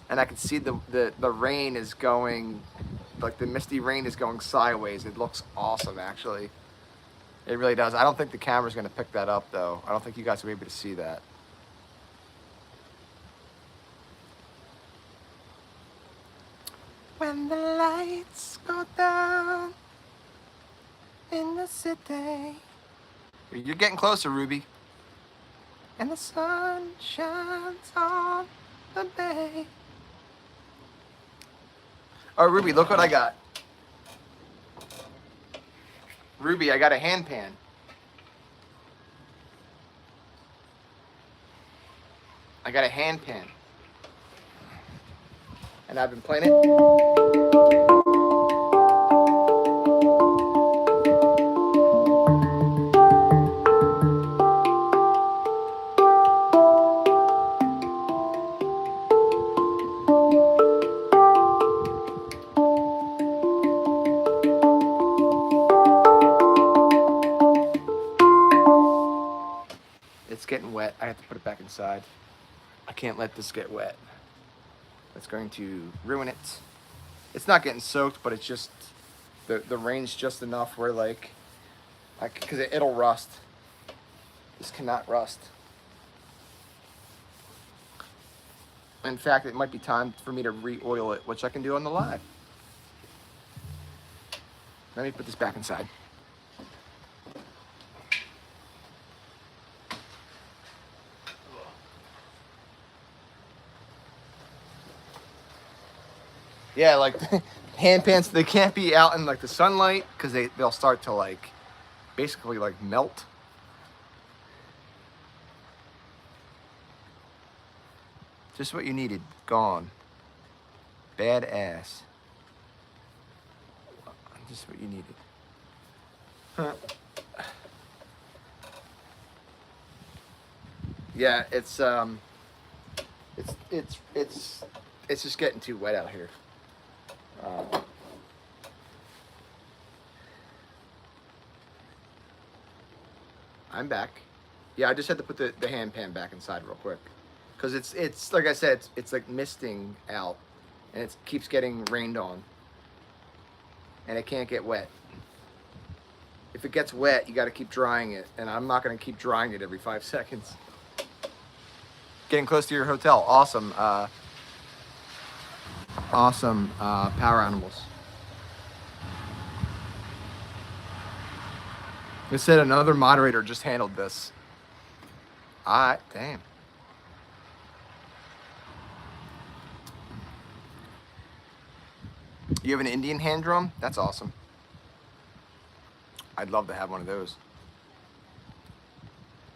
Speaker 1: and I can see the rain is going, like the misty rain is going sideways. It looks awesome, actually. It really does. I don't think the camera's going to pick that up, though. I don't think you guys will be able to see that. When the lights go down in the city. You're getting closer, Ruby. And the sun shines on the bay. Oh, Ruby, look what I got. Ruby, I got a hand pan. I got a hand pan. And I've been playing it. It's getting wet. I have to put it back inside. I can't let this get wet. That's going to ruin it. It's not getting soaked, but it's just the rain's just enough where like, because it'll rust. This cannot rust. In fact, it might be time for me to re-oil it, which I can do on the live. Let me put this back inside. Yeah, like hand pans, they can't be out in like the sunlight because they'll start to like basically like melt. Just what you needed, gone. Badass. Just what you needed. Huh. Yeah, it's just getting too wet out here. I'm back. Yeah, I just had to put the hand pan back inside real quick. Because it's like I said, it's like misting out. And it keeps getting rained on. And it can't get wet. If it gets wet, you got to keep drying it. And I'm not going to keep drying it every 5 seconds. Getting close to your hotel. Awesome. Awesome power animals. They said another moderator just handled this. Alright, damn. You have an Indian hand drum? That's awesome. I'd love to have one of those.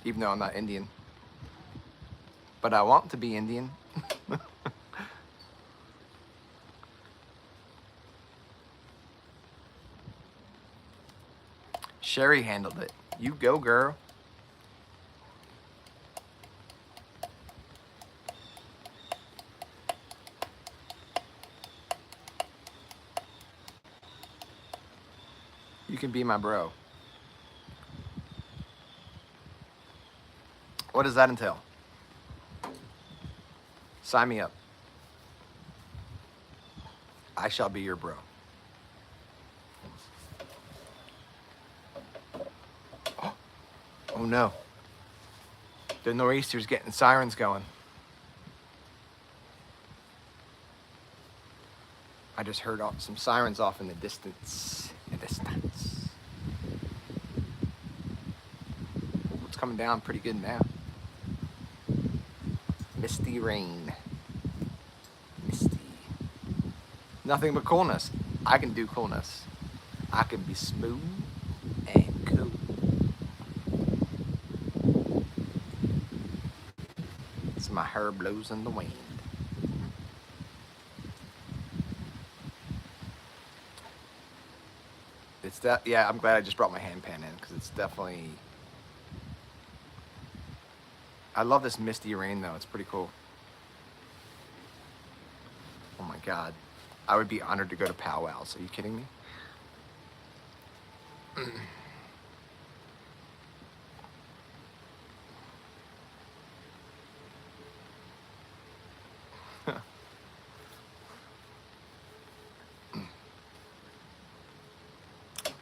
Speaker 1: Even though I'm not Indian. But I want to be Indian. Sherry handled it. You go, girl. You can be my bro. What does that entail? Sign me up. I shall be your bro. Oh no. The nor'easter's getting sirens going. I just heard some sirens off in the distance. It's coming down pretty good now. Misty rain. Misty. Nothing but coolness. I can do coolness. I can be smooth and cool. It's my hair blows in the wind. It's that, yeah, I'm glad I just brought my hand pan in because it's definitely, I love this misty rain though. It's pretty cool. Oh my God. I would be honored to go to powwows. Are you kidding me?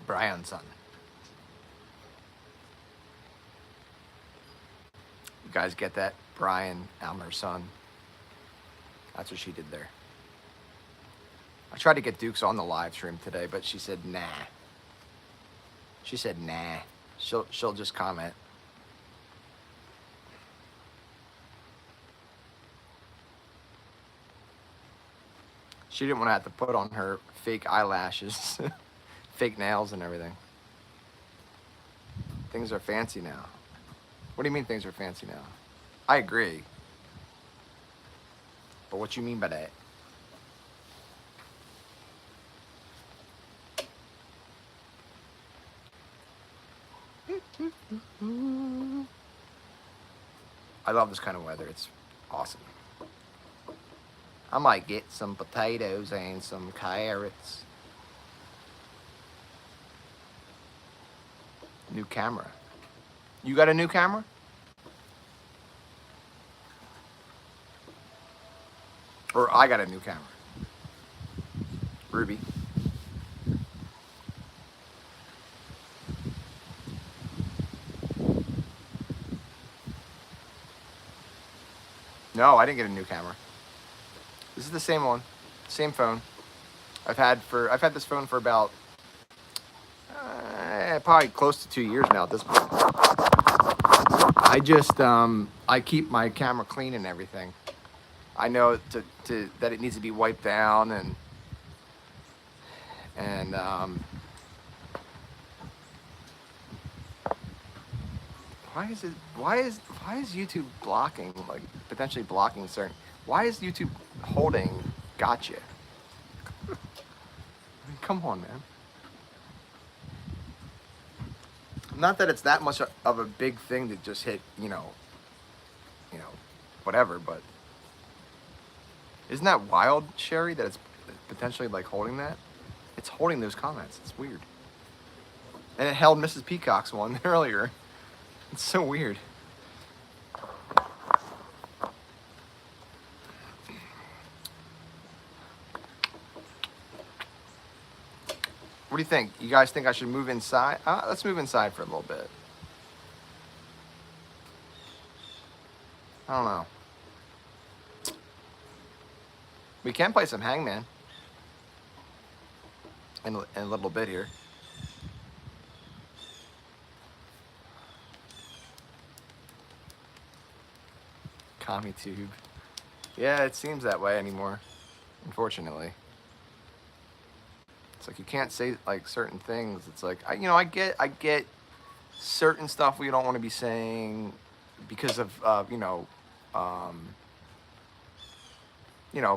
Speaker 1: Brian's son. You guys get that? Brian, Elmer's son. That's what she did there. I tried to get Dukes on the live stream today, but she said nah. She said nah. She'll just comment. She didn't want to have to put on her fake eyelashes, fake nails and everything. Things are fancy now. What do you mean things are fancy now? I agree. But what you mean by that? I love this kind of weather. It's awesome. I might get some potatoes and some carrots. New camera. You got a new camera? Or I got a new camera. Ruby. No, I didn't get a new camera. This is the same one, same phone. I've had this phone for about probably close to 2 years now at this point. I just I keep my camera clean and everything. I know that it needs to be wiped down and why is YouTube blocking, like potentially blocking certain? Why is YouTube holding gotcha? I mean, come on, man. Not that it's that much of a big thing to just hit, you know, whatever, but isn't that wild, Sherry, that it's potentially like holding that? It's holding those comments. It's weird. And it held Mrs. Peacock's one earlier. It's so weird. What do you think? You guys think I should move inside? Let's move inside for a little bit. I don't know. We can play some Hangman in a little bit here. CommieTube. Yeah, it seems that way anymore, unfortunately. It's like you can't say like certain things. It's like I get certain stuff we don't want to be saying because of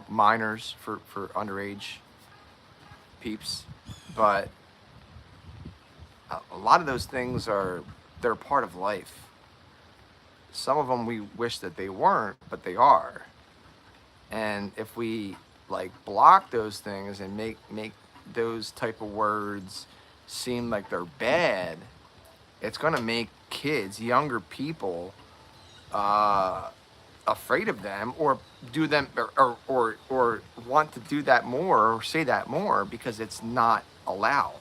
Speaker 1: minors for underage peeps, but a lot of those things they're part of life. Some of them we wish that they weren't, but they are. And if we like block those things and make those type of words seem like they're bad, it's gonna make kids, younger people, afraid of them, or do them, or want to do that more, or say that more because it's not allowed.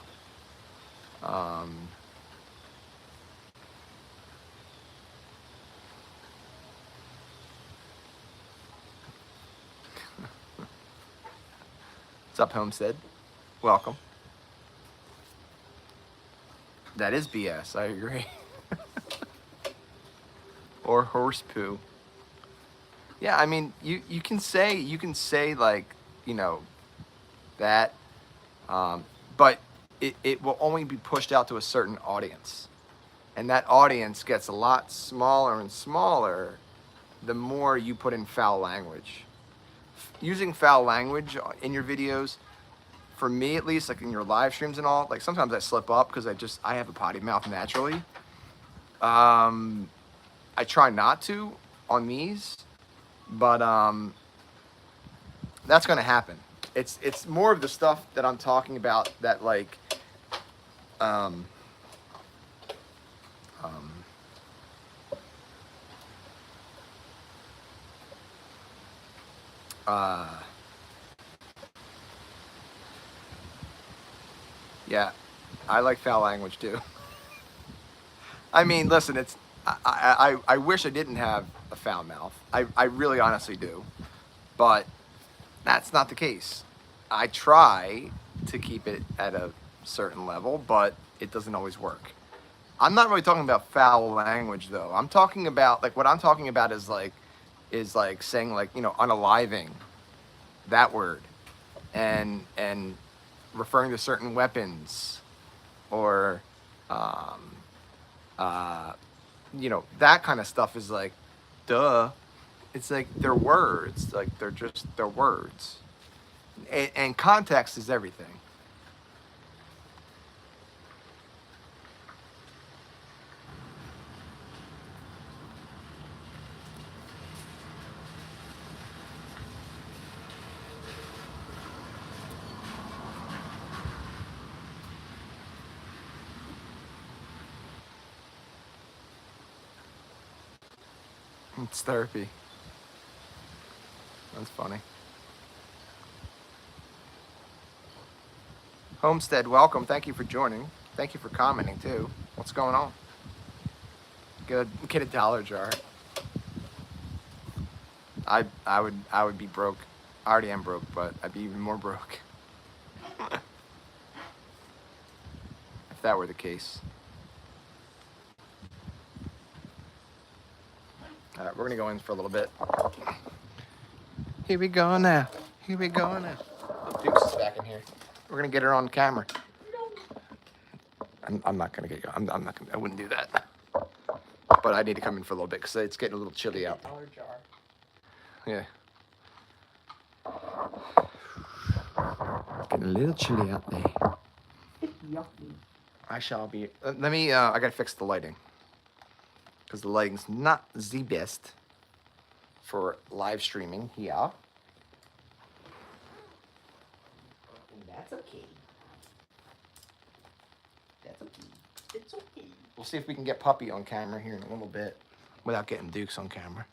Speaker 1: What's up, Homestead? Welcome. That is BS, I agree. Or horse poo. Yeah, I mean, you can say like, that, but it will only be pushed out to a certain audience. And that audience gets a lot smaller and smaller the more you put in foul language. Using foul language in your videos, for me at least, like in your live streams and all, like sometimes I slip up because I have a potty mouth naturally. I try not to on these, but that's gonna happen. It's more of the stuff that I'm talking about that like yeah, I like foul language too. I mean, listen, I wish I didn't have a foul mouth. I really honestly do. But that's not the case. I try to keep it at a certain level, but it doesn't always work. I'm not really talking about foul language though. I'm talking about, like, what I'm talking about is like saying like, unaliving, that word, and referring to certain weapons, or You know, that kind of stuff is like, duh. It's like they're words. Like they're words. And context is everything. It's therapy. That's funny. Homestead, welcome. Thank you for joining. Thank you for commenting too. What's going on? Get a dollar jar. I would be broke. I already am broke, but I'd be even more broke if that were the case. All right, we're gonna go in for a little bit. Here we go now. Here we go now. Dukes is back in here. We're gonna get her on camera. I'm not gonna get you. I'm not gonna. I wouldn't do that. But I need to come in for a little bit because it's getting a little chilly out.
Speaker 2: Dollar jar.
Speaker 1: Yeah. Getting a little chilly out there.
Speaker 2: It's yucky.
Speaker 1: I shall be. Let me. I gotta fix the lighting because the lighting's not the best for live streaming here.
Speaker 2: And that's okay. That's okay. It's okay.
Speaker 1: We'll see if we can get Puppy on camera here in a little bit without getting Dukes on camera.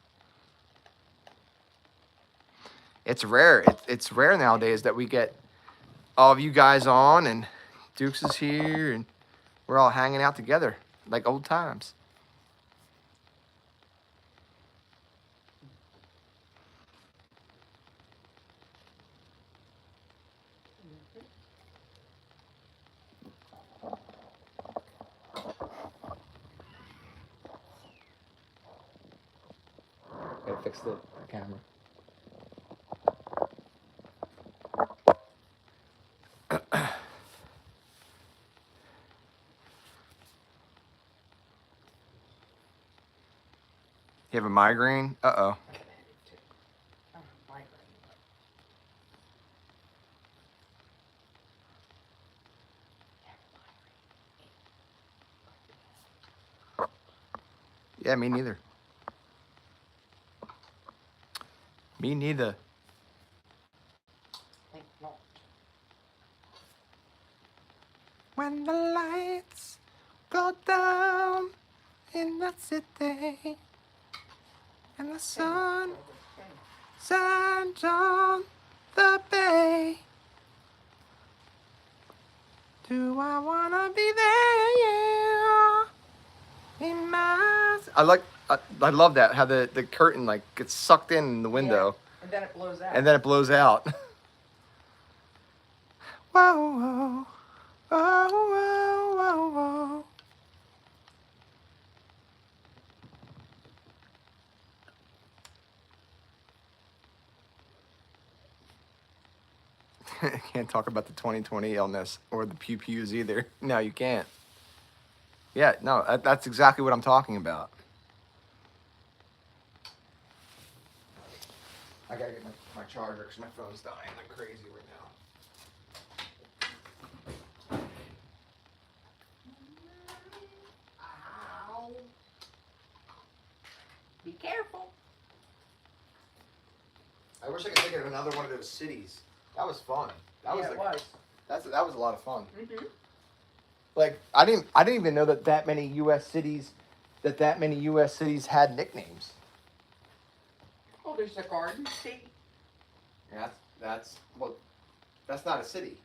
Speaker 1: It's rare. It's rare nowadays that we get all of you guys on and Dukes is here and we're all hanging out together like old times. Gotta fix the camera. You have a migraine? Uh-oh.
Speaker 2: Migraine.
Speaker 1: Yeah, me neither. Me neither.
Speaker 2: Think not.
Speaker 1: When the lights go down in the city and the sun shines on the bay, do I wanna be there? Yeah, in my... I love that, how the curtain like gets sucked in the window.
Speaker 2: Yeah. And then it blows out.
Speaker 1: And then it blows out. Whoa, whoa, whoa, whoa, whoa, whoa. Can't talk about the 2020 illness or the pew-pews either. No, you can't. Yeah, no, that's exactly what I'm talking about. I gotta get my charger because my phone's dying like crazy right now.
Speaker 2: Ow. Be careful.
Speaker 1: I wish I could think of another one of those cities. That was fun. That was
Speaker 2: Yeah,
Speaker 1: like,
Speaker 2: it was.
Speaker 1: that was a lot of fun.
Speaker 2: Mm-hmm.
Speaker 1: Like I didn't even know that many U.S. cities had nicknames.
Speaker 2: Oh, there's the Garden State.
Speaker 1: Yeah, that's not a city.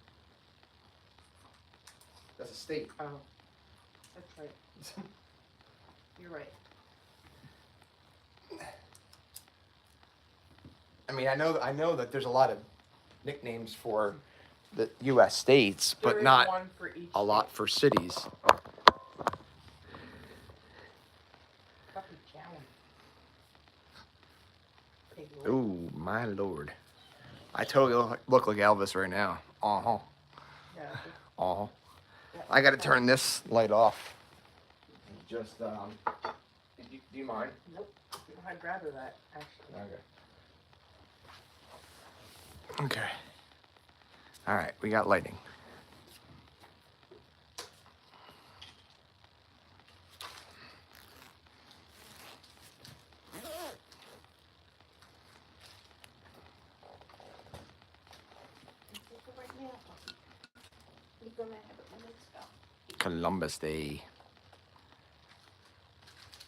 Speaker 1: That's a state.
Speaker 2: Oh, that's right. You're right.
Speaker 1: I mean, I know that there's a lot of nicknames for the U.S. states,
Speaker 2: There
Speaker 1: but
Speaker 2: is
Speaker 1: not
Speaker 2: one for each
Speaker 1: a lot
Speaker 2: state.
Speaker 1: for cities.
Speaker 2: Puppy chowing. Pig lick.
Speaker 1: Ooh, my lord! I totally look like Elvis right now. Uh-huh.
Speaker 2: Yeah,
Speaker 1: Uh-huh. I got to turn this light off. just, do you mind?
Speaker 2: Nope. I'd rather that, actually.
Speaker 1: Okay. Okay. All right, we got lighting.
Speaker 2: Right now, puppy. You're gonna have it when it's done.
Speaker 1: Columbus Day.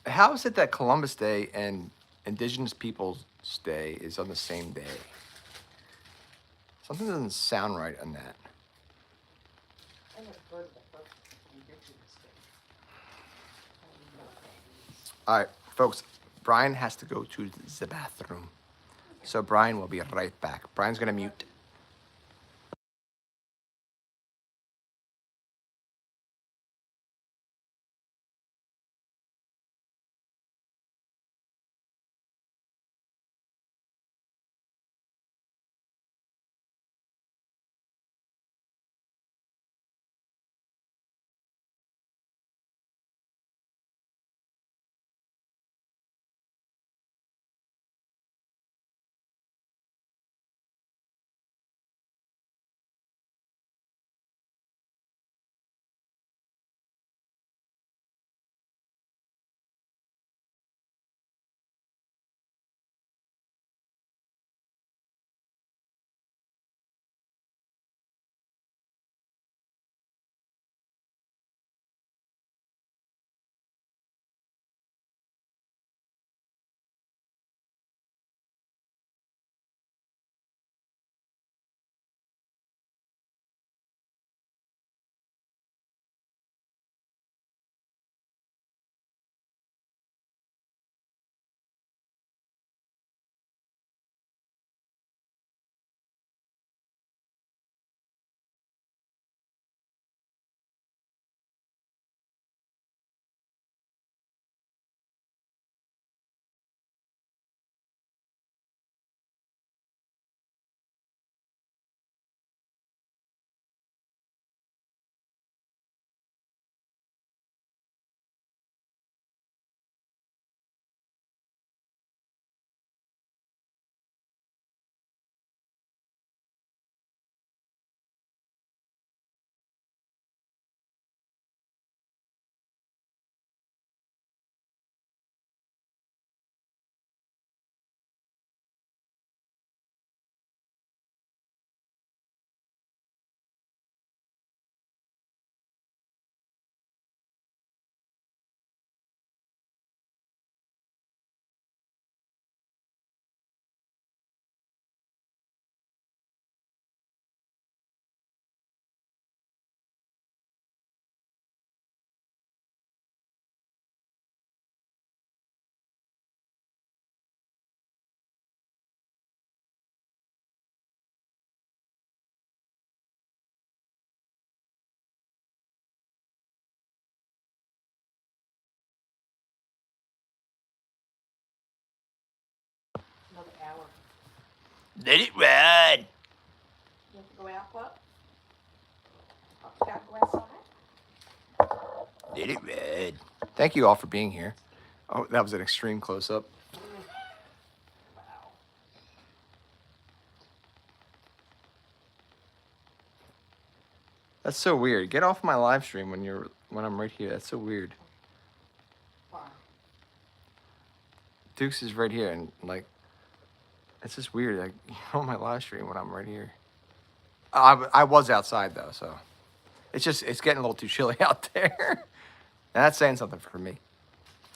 Speaker 1: How is it that Columbus Day and Indigenous Peoples Day is on the same day? Something doesn't sound right on that.
Speaker 2: I never heard of the first Indigenous Day. I don't even know what that is.
Speaker 1: All right, folks, Brian has to go to the bathroom. So Brian will be right back. Brian's gonna mute.
Speaker 2: Another hour.
Speaker 1: Let it ride.
Speaker 2: You have to go out, Pup? Pup's gotta go outside?
Speaker 1: Let it ride. Thank you all for being here. Oh, that was an extreme close-up.
Speaker 2: Wow.
Speaker 1: That's so weird. Get off my live stream when I'm right here. That's so weird.
Speaker 2: Fine.
Speaker 1: Dukes is right here, and like, it's just weird. Like, you're on my live stream when I'm right here. I was outside though, so it's getting a little too chilly out there. And that's saying something for me,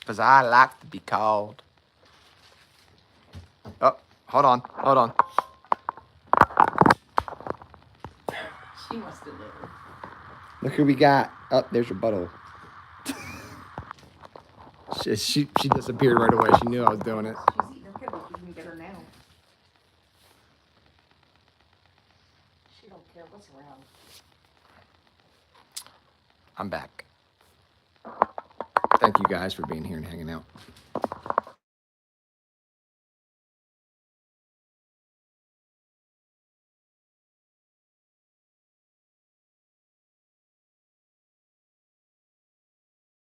Speaker 1: because I like to be cold. Oh, hold on.
Speaker 2: She wants to live.
Speaker 1: Look who we got. Oh, there's your butthole. she disappeared right away. She knew I was doing it.
Speaker 2: She's eating her kibble. You can get her now. She don't care what's around.
Speaker 1: I'm back. Thank you guys for being here and hanging out.